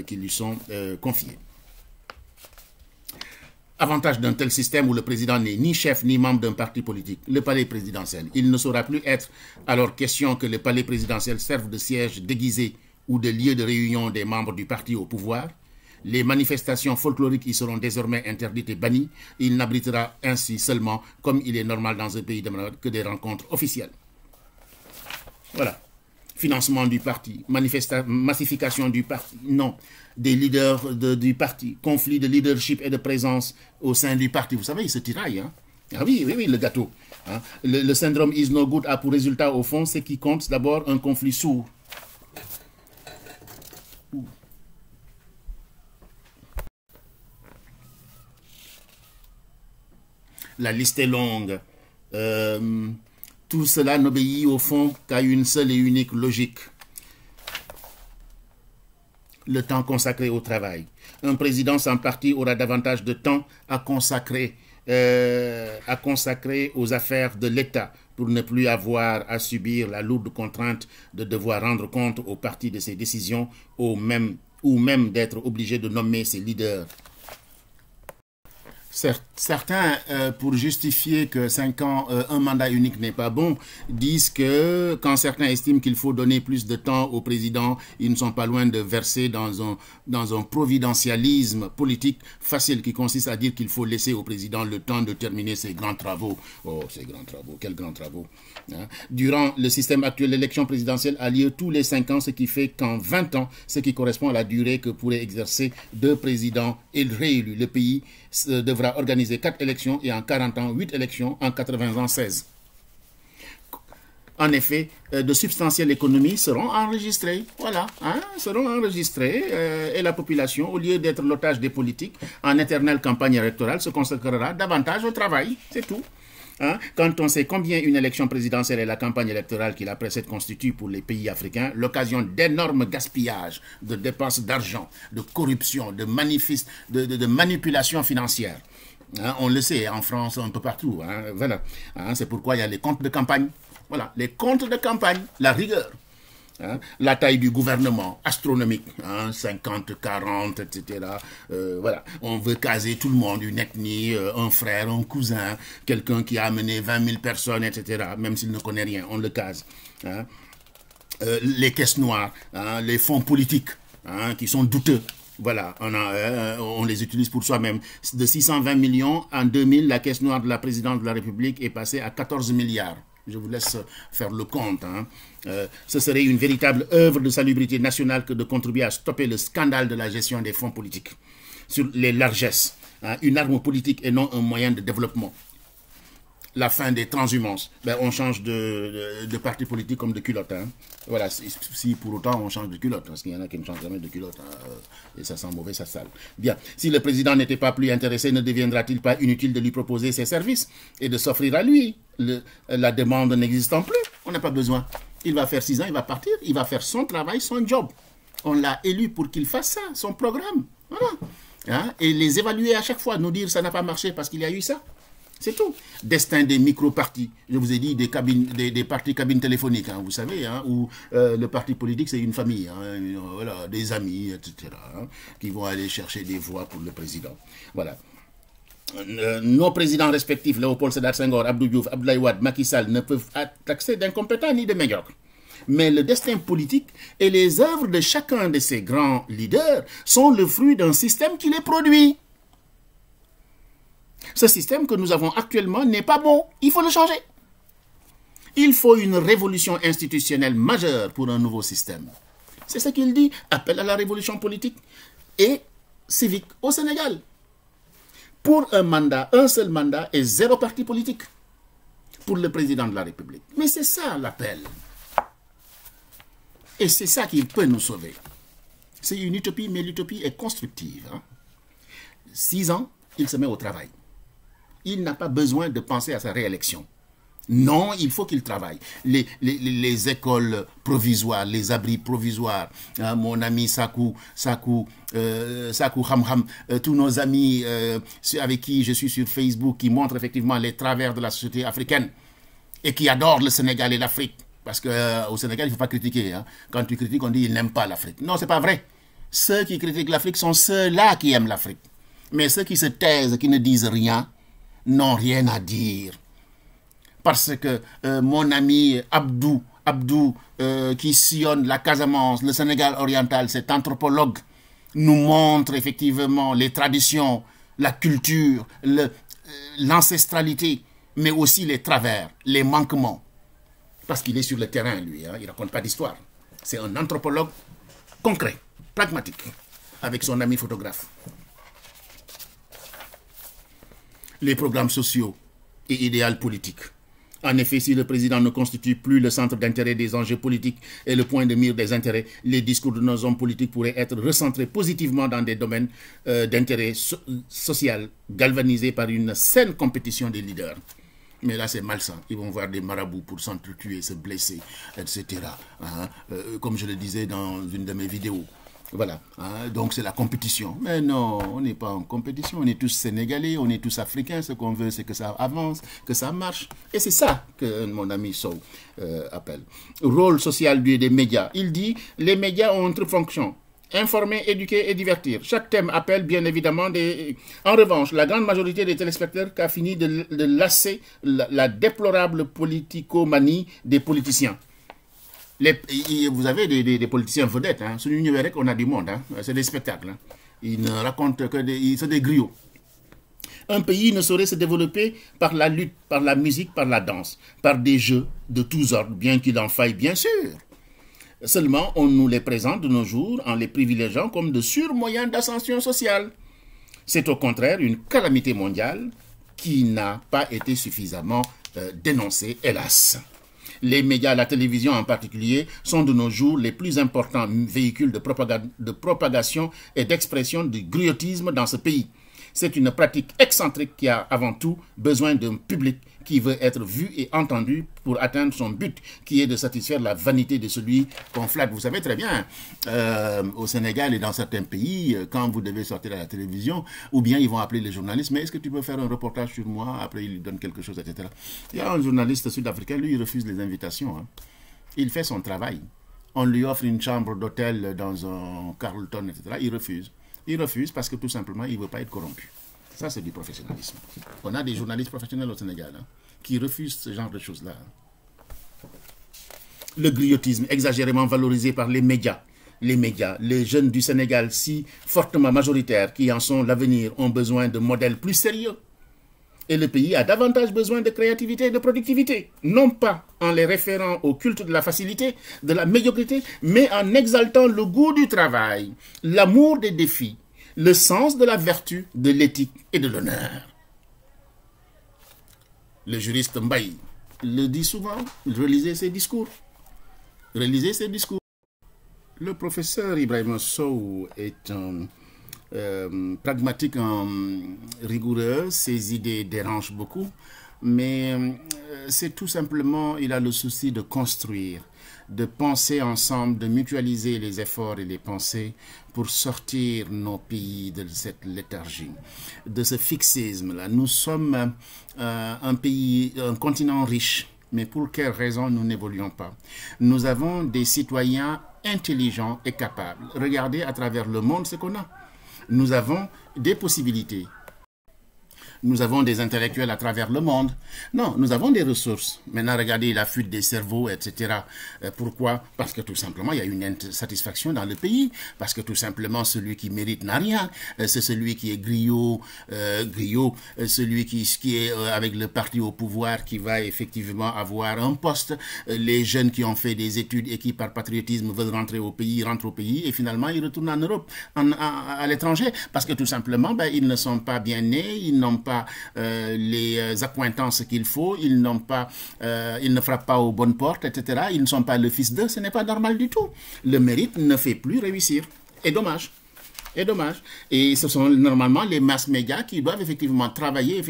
qui lui sont confiés. Avantage d'un tel système où le président n'est ni chef ni membre d'un parti politique, le palais présidentiel. Il ne saura plus être alors question que le palais présidentiel serve de siège déguisé ou de lieu de réunion des membres du parti au pouvoir. Les manifestations folkloriques y seront désormais interdites et bannies. Il n'abritera ainsi seulement, comme il est normal dans un pays démocratique, que des rencontres officielles. Voilà. Financement du parti, massification du parti, non. Des leaders du parti, conflit de leadership et de présence au sein du parti. Vous savez, ils se tiraillent. Hein? Ah oui, le gâteau. Hein? Le syndrome is no good a pour résultat, au fond, ce qui compte, d'abord, un conflit sourd. La liste est longue. Tout cela n'obéit au fond qu'à une seule et unique logique. Le temps consacré au travail. Un président sans parti aura davantage de temps à consacrer aux affaires de l'État pour ne plus avoir à subir la lourde contrainte de devoir rendre compte au parti de ses décisions ou même d'être obligé de nommer ses leaders. Certains, pour justifier que 5 ans, un mandat unique n'est pas bon, disent que quand certains estiment qu'il faut donner plus de temps au président, ils ne sont pas loin de verser dans un providentialisme politique facile qui consiste à dire qu'il faut laisser au président le temps de terminer ses grands travaux. Oh, ces grands travaux, quels grands travaux. Hein? Durant le système actuel, l'élection présidentielle a lieu tous les 5 ans, ce qui fait qu'en 20 ans, ce qui correspond à la durée que pourraient exercer 2 présidents réélus, le pays devra organiser 4 élections et en 40 ans, 8 élections, en 80 ans, 16. En effet, de substantielles économies seront enregistrées. Voilà, hein, seront enregistrées et la population, au lieu d'être l'otage des politiques en éternelle campagne électorale, se consacrera davantage au travail. C'est tout. Hein? Quand on sait combien une élection présidentielle et la campagne électorale qui la précède constituent pour les pays africains l'occasion d'énormes gaspillages, de dépenses d'argent, de corruption, de manipulation financière. Hein? On le sait en France, un peu partout. Hein? Voilà. Hein? C'est pourquoi il y a les comptes de campagne. Voilà, les comptes de campagne, la rigueur. Hein, la taille du gouvernement, astronomique, hein, 50, 40, etc. Voilà, on veut caser tout le monde, une ethnie, un frère, un cousin, quelqu'un qui a amené 20 000 personnes, etc. Même s'il ne connaît rien, on le case. Hein. Les caisses noires, hein, les fonds politiques, hein, qui sont douteux. Voilà, on les utilise pour soi-même. De 620 millions en 2000, la caisse noire de la présidence de la République est passée à 14 milliards. Je vous laisse faire le compte. Hein. Ce serait une véritable œuvre de salubrité nationale que de contribuer à stopper le scandale de la gestion des fonds politiques sur les largesses. Hein. Une arme politique et non un moyen de développement. La fin des transhumances. Ben, on change de parti politique comme de culotte. Hein. Voilà, si pour autant on change de culotte, parce qu'il y en a qui ne changent jamais de culotte, hein, et ça sent mauvais, ça sale. Bien, si le président n'était pas plus intéressé, ne deviendra-t-il pas inutile de lui proposer ses services et de s'offrir à lui? La demande n'existant plus, on n'a pas besoin. Il va faire 6 ans, il va partir, il va faire son travail, son job. On l'a élu pour qu'il fasse ça, son programme. Voilà. Hein, et les évaluer à chaque fois, nous dire ça n'a pas marché parce qu'il y a eu ça. C'est tout. Destin des micro-partis. Je vous ai dit des partis cabines téléphoniques, hein, vous savez, hein, où le parti politique, c'est une famille, hein, voilà, des amis, etc., hein, qui vont aller chercher des voix pour le président. Voilà. Nos présidents respectifs, Léopold Sédar Senghor, Abdou Diouf, Abdoulaye Wade, Macky Sall, ne peuvent être taxés d'incompétents ni de médiocres. Mais le destin politique et les œuvres de chacun de ces grands leaders sont le fruit d'un système qui les produit. Ce système que nous avons actuellement n'est pas bon. Il faut le changer. Il faut une révolution institutionnelle majeure pour un nouveau système. C'est ce qu'il dit. Appel à la révolution politique et civique au Sénégal. Pour un mandat, un seul mandat et 0 parti politique pour le président de la République. Mais c'est ça l'appel. Et c'est ça qui peut nous sauver. C'est une utopie, mais l'utopie est constructive. Hein. 6 ans, il se met au travail. Il n'a pas besoin de penser à sa réélection. Non, il faut qu'il travaille. Les écoles provisoires, les abris provisoires, hein, mon ami Sakou Hamham, tous nos amis avec qui je suis sur Facebook, qui montrent effectivement les travers de la société africaine et qui adorent le Sénégal et l'Afrique. Parce qu'au Sénégal, il ne faut pas critiquer. Hein. Quand tu critiques, on dit qu'ils n'aiment pas l'Afrique. Non, ce n'est pas vrai. Ceux qui critiquent l'Afrique sont ceux-là qui aiment l'Afrique. Mais ceux qui se taisent, qui ne disent rien, n'ont rien à dire. Parce que mon ami Abdou qui sillonne la Casamance, le Sénégal oriental, cet anthropologue, nous montre effectivement les traditions, la culture, l'ancestralité, mais aussi les travers, les manquements. Parce qu'il est sur le terrain, lui, hein, il ne raconte pas d'histoire. C'est un anthropologue concret, pragmatique, avec son ami photographe. Les programmes sociaux et idéal politique. En effet, si le président ne constitue plus le centre d'intérêt des enjeux politiques et le point de mire des intérêts, les discours de nos hommes politiques pourraient être recentrés positivement dans des domaines d'intérêt social, galvanisés par une saine compétition des leaders. Mais là, c'est malsain. Ils vont voir des marabouts pour s'entretuer, se blesser, etc. Hein, comme je le disais dans une de mes vidéos. Voilà, hein, donc c'est la compétition. Mais non, on n'est pas en compétition, on est tous sénégalais, on est tous africains. Ce qu'on veut, c'est que ça avance, que ça marche. Et c'est ça que mon ami Sow appelle. Rôle social des médias. Il dit, les médias ont une triple fonction. Informer, éduquer et divertir. Chaque thème appelle bien évidemment des... En revanche, la grande majorité des téléspectateurs a fini de lasser la déplorable politicomanie des politiciens. Vous avez des politiciens vedettes. Hein. Sur l'Union européenne, on a du monde. Hein. C'est des spectacles. Hein. Ils ne racontent que c'est des griots. Un pays ne saurait se développer par la lutte, par la musique, par la danse, par des jeux de tous ordres, bien qu'il en faille, bien sûr. Seulement, on nous les présente de nos jours en les privilégiant comme de sûrs moyens d'ascension sociale. C'est au contraire une calamité mondiale qui n'a pas été suffisamment dénoncée, hélas. Les médias, la télévision en particulier, sont de nos jours les plus importants véhicules de propagation et d'expression du griotisme dans ce pays. C'est une pratique excentrique qui a avant tout besoin d'un public qui veut être vu et entendu pour atteindre son but, qui est de satisfaire la vanité de celui qu'on flatte. Vous savez très bien, au Sénégal et dans certains pays, quand vous devez sortir à la télévision, ou bien ils vont appeler les journalistes, mais est-ce que tu peux faire un reportage sur moi? Après, ils lui donnent quelque chose, etc. Il y a un journaliste sud-africain, lui, il refuse les invitations. Hein. Il fait son travail. on lui offre une chambre d'hôtel dans un Carlton, etc. Il refuse. Il refuse parce que tout simplement, il ne veut pas être corrompu. Ça, c'est du professionnalisme. On a des journalistes professionnels au Sénégal qui refusent ce genre de choses-là. Le griotisme exagérément valorisé par les médias, les jeunes du Sénégal si fortement majoritaires qui en sont l'avenir ont besoin de modèles plus sérieux. Et le pays a davantage besoin de créativité et de productivité, non pas en les référant au culte de la facilité, de la médiocrité, mais en exaltant le goût du travail, l'amour des défis, le sens de la vertu, de l'éthique et de l'honneur. Le juriste Mbaye le dit souvent, relisez ses discours. Relisez ses discours. Le professeur Ibrahima Sow est un pragmatique, rigoureux, ses idées dérangent beaucoup, mais c'est tout simplement, il a le souci de construire, de penser ensemble, de mutualiser les efforts et les pensées pour sortir nos pays de cette léthargie, de ce fixisme-là. Nous sommes un pays, un continent riche, mais pour quelle raison nous n'évoluons pas? Nous avons des citoyens intelligents et capables. Regardez à travers le monde ce qu'on a. Nous avons des possibilités. Nous avons des intellectuels à travers le monde. Non, nous avons des ressources. Maintenant, regardez la fuite des cerveaux, etc. Pourquoi? Parce que tout simplement, il y a une insatisfaction dans le pays. Parce que tout simplement, celui qui mérite n'a rien. C'est celui qui est griot, celui qui est avec le parti au pouvoir qui va effectivement avoir un poste. Les jeunes qui ont fait des études et qui, par patriotisme, veulent rentrer au pays, rentrent au pays et finalement, ils retournent en Europe, à l'étranger. Parce que tout simplement, ils ne sont pas bien nés, ils n'ont pas les accointances qu'il faut, ils ne frappent pas aux bonnes portes, etc. Ils ne sont pas le fils d'eux, ce n'est pas normal du tout. Le mérite ne fait plus réussir. Et dommage. Et dommage. Et ce sont normalement les masses médias qui doivent effectivement travailler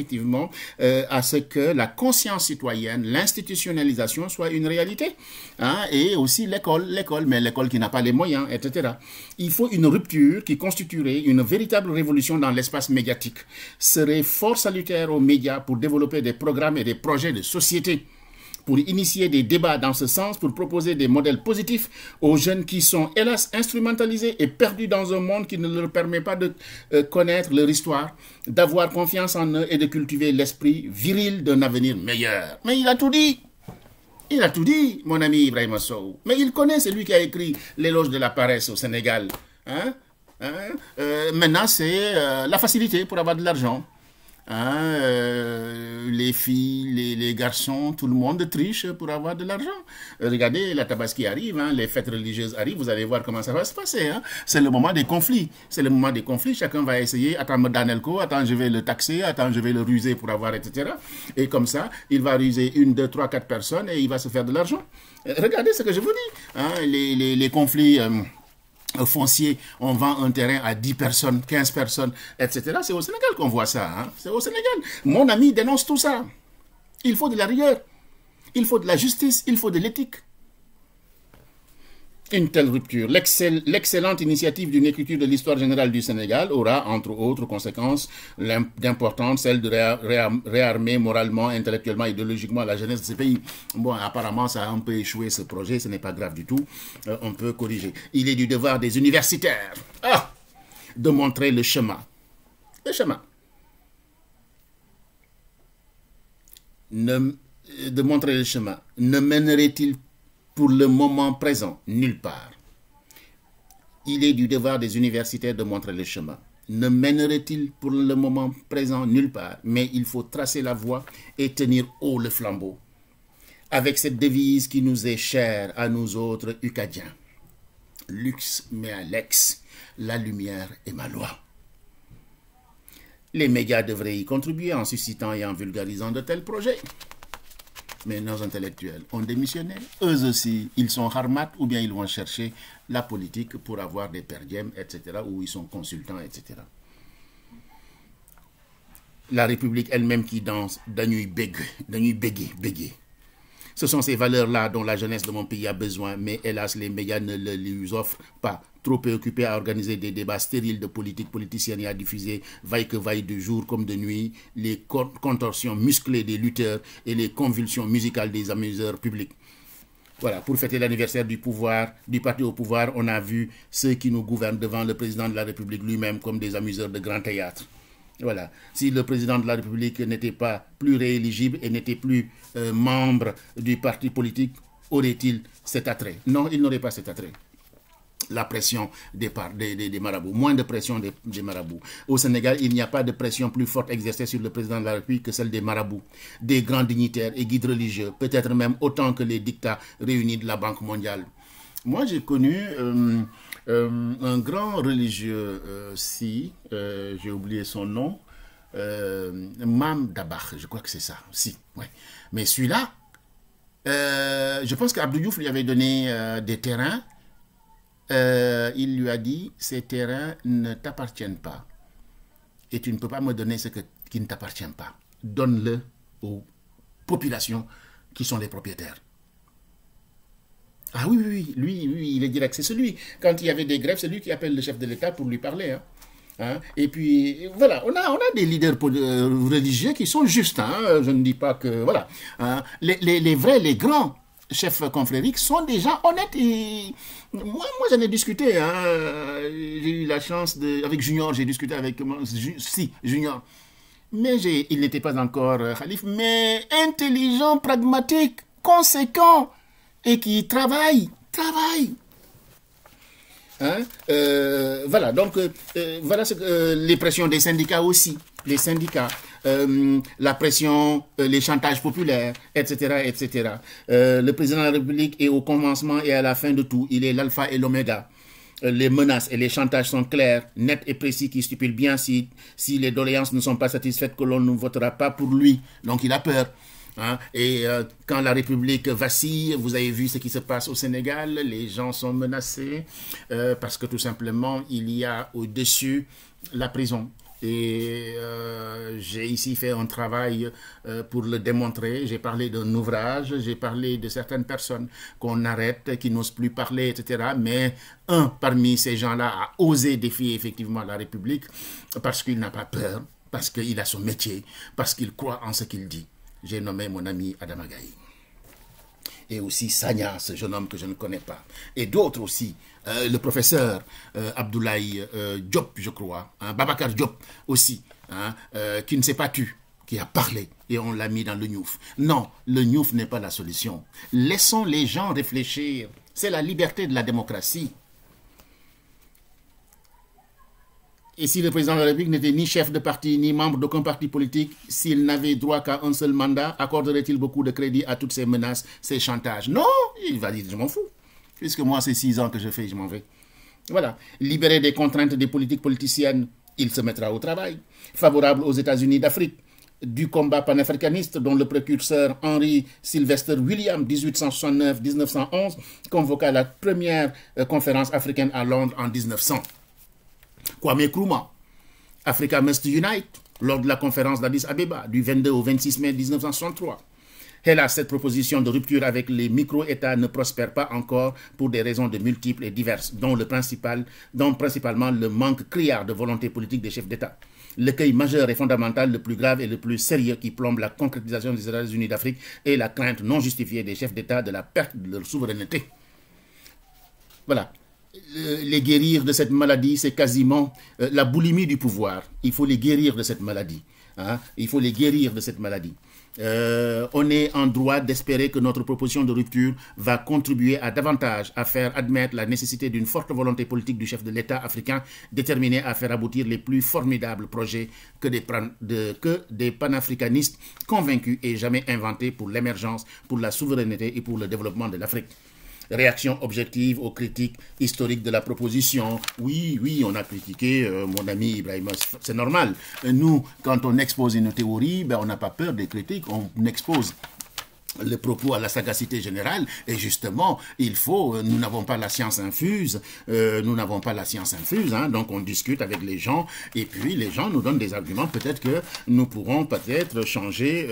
à ce que la conscience citoyenne, l'institutionnalisation soit une réalité. Et aussi l'école, mais l'école qui n'a pas les moyens, etc. Il faut une rupture qui constituerait une véritable révolution dans l'espace médiatique. Serait fort salutaire aux médias pour développer des programmes et des projets de société, pour initier des débats dans ce sens, pour proposer des modèles positifs aux jeunes qui sont, hélas, instrumentalisés et perdus dans un monde qui ne leur permet pas de connaître leur histoire, d'avoir confiance en eux et de cultiver l'esprit viril d'un avenir meilleur. Mais il a tout dit. Il a tout dit, mon ami Ibrahima Sow. Mais il connaît celui qui a écrit l'éloge de la paresse au Sénégal. Maintenant, c'est la facilité pour avoir de l'argent. Les filles, les garçons, tout le monde triche pour avoir de l'argent. Regardez, la Tabaski arrive, les fêtes religieuses arrivent, vous allez voir comment ça va se passer. C'est le moment des conflits. C'est le moment des conflits, chacun va essayer, attends, Danelco, attends, je vais le taxer, attends, je vais le ruser pour avoir, etc. Et comme ça, il va ruser 1, 2, 3, 4 personnes et il va se faire de l'argent. Regardez ce que je vous dis. Les conflits foncier, on vend un terrain à 10 personnes, 15 personnes, etc. C'est au Sénégal qu'on voit ça. C'est au Sénégal. Mon ami dénonce tout ça. Il faut de la rigueur. Il faut de la justice. Il faut de l'éthique. Une telle rupture, l'excellente initiative d'une écriture de l'histoire générale du Sénégal aura, entre autres conséquences d'importantes, celle de réarmer moralement, intellectuellement, idéologiquement la jeunesse de ce pays. Bon, apparemment, ça a un peu échoué ce projet, ce n'est pas grave du tout, on peut corriger. Il est du devoir des universitaires de montrer le chemin. Le chemin. De montrer le chemin. Ne mènerait-il pour le moment présent, nulle part. Il est du devoir des universitaires de montrer le chemin. Ne mènerait-il pour le moment présent nulle part, mais il faut tracer la voie et tenir haut le flambeau. Avec cette devise qui nous est chère à nous autres Ukadiens. Lux mea lex, la lumière est ma loi. Les médias devraient y contribuer en suscitant et en vulgarisant de tels projets. Mais nos intellectuels ont démissionné. Eux aussi, ils sont harmat ou bien ils vont chercher la politique pour avoir des perdièmes, etc. ou ils sont consultants, etc. La République elle-même qui danse, dañuy bégué. Ce sont ces valeurs-là dont la jeunesse de mon pays a besoin, mais hélas, les médias ne le lui offrent pas. Trop préoccupés à organiser des débats stériles de politique politicienne et à diffuser vaille que vaille de jour comme de nuit les contorsions musclées des lutteurs et les convulsions musicales des amuseurs publics. Voilà, pour fêter l'anniversaire du pouvoir, du parti au pouvoir, on a vu ceux qui nous gouvernent devant le président de la République lui-même comme des amuseurs de grand théâtre. Voilà. Si le président de la République n'était pas plus rééligible et n'était plus membre du parti politique, aurait-il cet attrait? Non, il n'aurait pas cet attrait. La pression des marabouts, moins de pression des marabouts. Au Sénégal, il n'y a pas de pression plus forte exercée sur le président de la République que celle des marabouts, des grands dignitaires et guides religieux, peut-être même autant que les dictats réunis de la Banque mondiale. Moi, j'ai connu un grand religieux, j'ai oublié son nom, Mam Dabakh, je crois que c'est ça, ouais. Mais celui-là, je pense qu'Abdou Diouf lui avait donné des terrains. Il lui a dit, ces terrains ne t'appartiennent pas et tu ne peux pas me donner ce qui ne t'appartient pas. Donne-le aux populations qui sont les propriétaires. Ah oui, lui, il est direct. C'est celui, quand il y avait des grèves, c'est lui qui appelle le chef de l'État pour lui parler. Et puis, voilà, on a des leaders religieux qui sont justes. Je ne dis pas que, voilà. Les vrais, les grands chefs confrériques sont des gens honnêtes et moi j'en ai discuté, j'ai eu la chance avec Junior, j'ai discuté avec Junior, mais il n'était pas encore khalife, mais intelligent, pragmatique, conséquent et qui travaille. Voilà, donc voilà les pressions des syndicats aussi, les syndicats. La pression, les chantages populaires, etc., etc. Le président de la République est au commencement et à la fin de tout. Il est l'alpha et l'oméga. Les menaces et les chantages sont clairs, nets et précis, qui stipulent bien si les doléances ne sont pas satisfaites que l'on ne votera pas pour lui. Donc il a peur. Et quand la République vacille, vous avez vu ce qui se passe au Sénégal, les gens sont menacés parce que tout simplement il y a au-dessus la prison. Et j'ai ici fait un travail pour le démontrer. J'ai parlé d'un ouvrage, j'ai parlé de certaines personnes qu'on arrête, qui n'osent plus parler, etc. Mais un parmi ces gens-là a osé défier effectivement la République parce qu'il n'a pas peur, parce qu'il a son métier, parce qu'il croit en ce qu'il dit. J'ai nommé mon ami Adama Gaye. Et aussi Sagna, ce jeune homme que je ne connais pas. Et d'autres aussi. Le professeur Abdoulaye Diop, je crois. Babacar Diop aussi. Qui ne s'est pas tu, qui a parlé. Et on l'a mis dans le Niouf. Non, le Niouf n'est pas la solution. Laissons les gens réfléchir. C'est la liberté de la démocratie. Et si le président de la République n'était ni chef de parti, ni membre d'aucun parti politique, s'il n'avait droit qu'à un seul mandat, accorderait-il beaucoup de crédit à toutes ces menaces, ces chantages? Non, il va dire, je m'en fous. Puisque moi, c'est 6 ans que je fais, je m'en vais. Voilà. Libéré des contraintes des politiques politiciennes, il se mettra au travail. Favorable aux États-Unis d'Afrique, du combat panafricaniste dont le précurseur Henry Sylvester William, 1869-1911, convoqua la première conférence africaine à Londres en 1900. Kwame Nkrumah, Africa Must Unite, lors de la conférence d'Addis Abeba du 22 au 26 mai 1963. Hélas, cette proposition de rupture avec les micro-États ne prospère pas encore pour des raisons de multiples et diverses, dont principalement le manque criard de volonté politique des chefs d'État. L'écueil majeur et fondamental, le plus grave et le plus sérieux qui plombe la concrétisation des États-Unis d'Afrique est la crainte non justifiée des chefs d'État de la perte de leur souveraineté. Voilà. Les guérir de cette maladie, c'est quasiment la boulimie du pouvoir. Il faut les guérir de cette maladie. Il faut les guérir de cette maladie. On est en droit d'espérer que notre proposition de rupture va contribuer à davantage à faire admettre la nécessité d'une forte volonté politique du chef de l'État africain déterminé à faire aboutir les plus formidables projets que des panafricanistes convaincus et jamais inventés pour l'émergence, pour la souveraineté et pour le développement de l'Afrique. Réaction objective aux critiques historiques de la proposition. Oui, on a critiqué mon ami Ibrahim, c'est normal. Nous, quand on expose une théorie, on n'a pas peur des critiques, on expose le propos à la sagacité générale, et justement, nous n'avons pas la science infuse, donc on discute avec les gens, et puis les gens nous donnent des arguments, peut-être que nous pourrons changer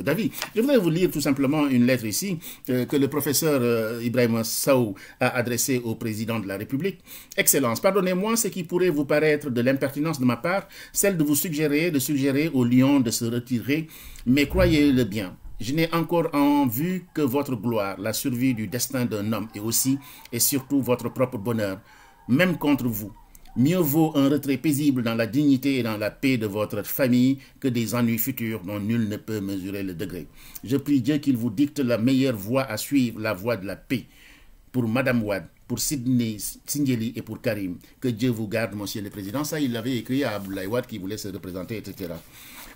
d'avis. Je voudrais vous lire tout simplement une lettre ici, que le professeur Ibrahim Sow a adressée au président de la République. Excellence, pardonnez-moi ce qui pourrait vous paraître de l'impertinence de ma part, celle de vous suggérer au lion de se retirer, mais croyez-le bien, Je n'ai encore en vue que votre gloire, la survie du destin d'un homme et aussi et surtout votre propre bonheur, même contre vous. Mieux vaut un retrait paisible dans la dignité et dans la paix de votre famille que des ennuis futurs dont nul ne peut mesurer le degré. Je prie Dieu qu'il vous dicte la meilleure voie à suivre, la voie de la paix. Pour Madame Wade, pour Sidney Sindiély et pour Karim, que Dieu vous garde, Monsieur le Président. Ça, il l'avait écrit à Abdoulaye Wade qui voulait se représenter, etc.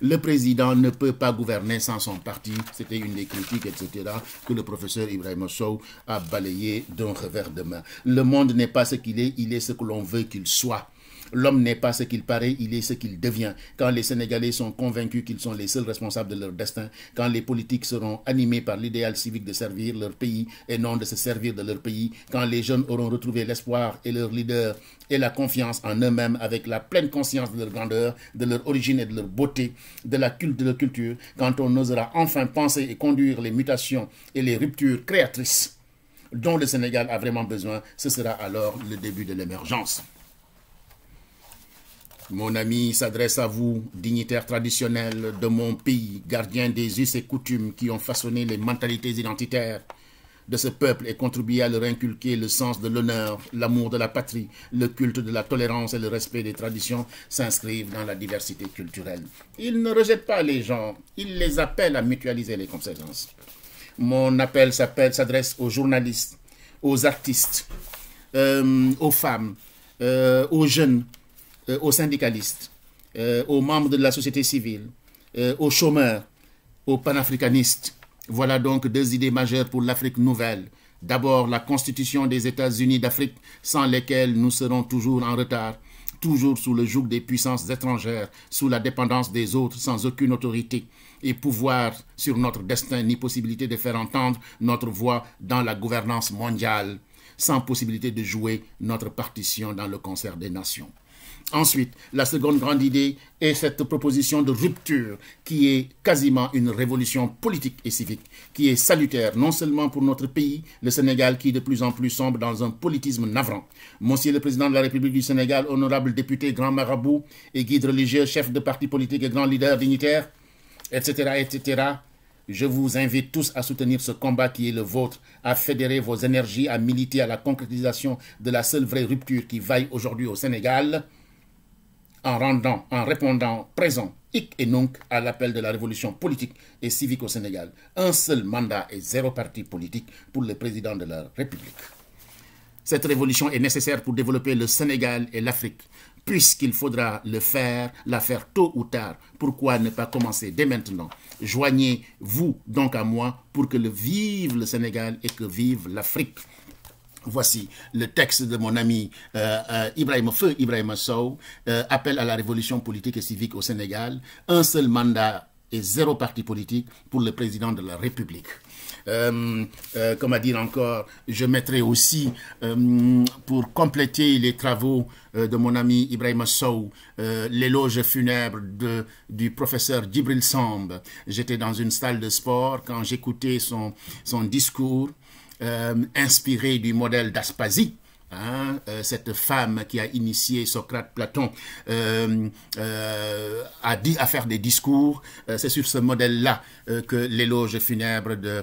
Le président ne peut pas gouverner sans son parti. C'était une des critiques, etc., que le professeur Ibrahima Sow a balayé d'un revers de main. Le monde n'est pas ce qu'il est, il est ce que l'on veut qu'il soit. L'homme n'est pas ce qu'il paraît, il est ce qu'il devient. Quand les Sénégalais sont convaincus qu'ils sont les seuls responsables de leur destin, quand les politiques seront animés par l'idéal civique de servir leur pays et non de se servir de leur pays, quand les jeunes auront retrouvé l'espoir et leur leader et la confiance en eux-mêmes avec la pleine conscience de leur grandeur, de leur origine et de leur beauté, de leur culture, quand on osera enfin penser et conduire les mutations et les ruptures créatrices dont le Sénégal a vraiment besoin, ce sera alors le début de l'émergence. Mon ami s'adresse à vous, dignitaires traditionnels de mon pays, gardiens des us et coutumes qui ont façonné les mentalités identitaires de ce peuple et contribué à leur inculquer le sens de l'honneur, l'amour de la patrie, le culte de la tolérance et le respect des traditions s'inscrivent dans la diversité culturelle. Ils ne rejettent pas les gens, ils les appellent à mutualiser les compétences. Mon appel s'adresse aux journalistes, aux artistes, aux femmes, aux jeunes, aux syndicalistes, aux membres de la société civile, aux chômeurs, aux panafricanistes. Voilà donc deux idées majeures pour l'Afrique nouvelle. D'abord, la constitution des États-Unis d'Afrique, sans lesquelles nous serons toujours en retard, toujours sous le joug des puissances étrangères, sous la dépendance des autres, sans aucune autorité et pouvoir sur notre destin, ni possibilité de faire entendre notre voix dans la gouvernance mondiale, sans possibilité de jouer notre partition dans le concert des nations. Ensuite, la seconde grande idée est cette proposition de rupture qui est quasiment une révolution politique et civique, qui est salutaire non seulement pour notre pays, le Sénégal, qui de plus en plus sombre dans un politisme navrant. Monsieur le Président de la République du Sénégal, honorable député, grand marabout et guide religieux, chef de parti politique et grand leader dignitaire, etc., etc., je vous invite tous à soutenir ce combat qui est le vôtre, à fédérer vos énergies, à militer à la concrétisation de la seule vraie rupture qui vaille aujourd'hui au Sénégal, en répondant présent, hic et nunc, à l'appel de la révolution politique et civique au Sénégal. Un seul mandat et 0 parti politique pour le président de la République. Cette révolution est nécessaire pour développer le Sénégal et l'Afrique, puisqu'il faudra la faire tôt ou tard. Pourquoi ne pas commencer dès maintenant? Joignez-vous donc à moi pour que vive le Sénégal et que vive l'Afrique. Voici le texte de mon ami Ibrahima Sow, appel à la révolution politique et civique au Sénégal, un seul mandat et 0 parti politique pour le président de la République. Comment dire encore, je mettrai aussi, pour compléter les travaux de mon ami Ibrahima Sow, l'éloge funèbre du professeur Djibril Samb. J'étais dans une salle de sport quand j'écoutais son discours, inspiré du modèle d'Aspasie, hein, cette femme qui a initié Socrate, Platon, à faire des discours. C'est sur ce modèle-là que l'éloge funèbre de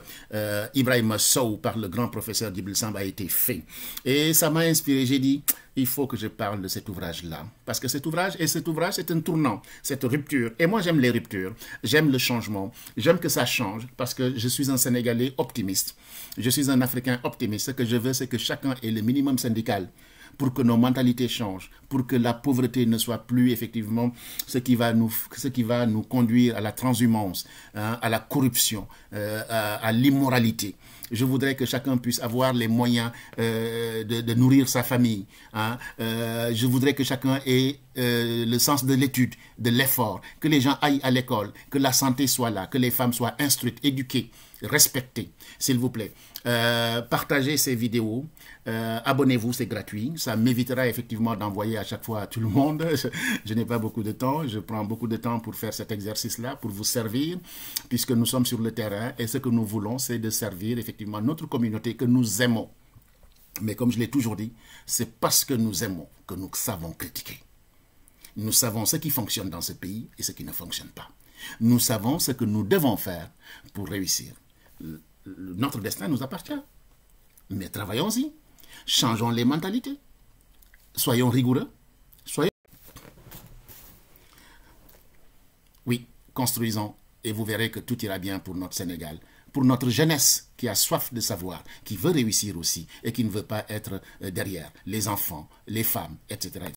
Ibrahima Sow par le grand professeur Djibril Samb a été fait. Et ça m'a inspiré, j'ai dit, il faut que je parle de cet ouvrage-là. Parce que cet ouvrage, c'est un tournant, cette rupture. Et moi, j'aime les ruptures, j'aime le changement, j'aime que ça change, parce que je suis un Sénégalais optimiste. Je suis un Africain optimiste. Ce que je veux, c'est que chacun ait le minimum syndical pour que nos mentalités changent, pour que la pauvreté ne soit plus effectivement ce qui va nous conduire à la transhumance, hein, à la corruption, à l'immoralité. Je voudrais que chacun puisse avoir les moyens de nourrir sa famille. Hein. Je voudrais que chacun ait le sens de l'étude, de l'effort, que les gens aillent à l'école, que la santé soit là, que les femmes soient instruites, éduquées, respectées, s'il vous plaît. Partagez ces vidéos, abonnez-vous, c'est gratuit. Ça m'évitera effectivement d'envoyer à chaque fois à tout le monde. Je n'ai pas beaucoup de temps, je prends beaucoup de temps pour faire cet exercice-là, pour vous servir, puisque nous sommes sur le terrain et ce que nous voulons, c'est de servir effectivement notre communauté que nous aimons. Mais comme je l'ai toujours dit, c'est parce que nous aimons que nous savons critiquer. Nous savons ce qui fonctionne dans ce pays et ce qui ne fonctionne pas. Nous savons ce que nous devons faire pour réussir. Notre destin nous appartient. Mais travaillons-y. Changeons les mentalités. Soyons rigoureux. Oui, construisons et vous verrez que tout ira bien pour notre Sénégal, pour notre jeunesse qui a soif de savoir, qui veut réussir aussi et qui ne veut pas être derrière les enfants, les femmes, etc.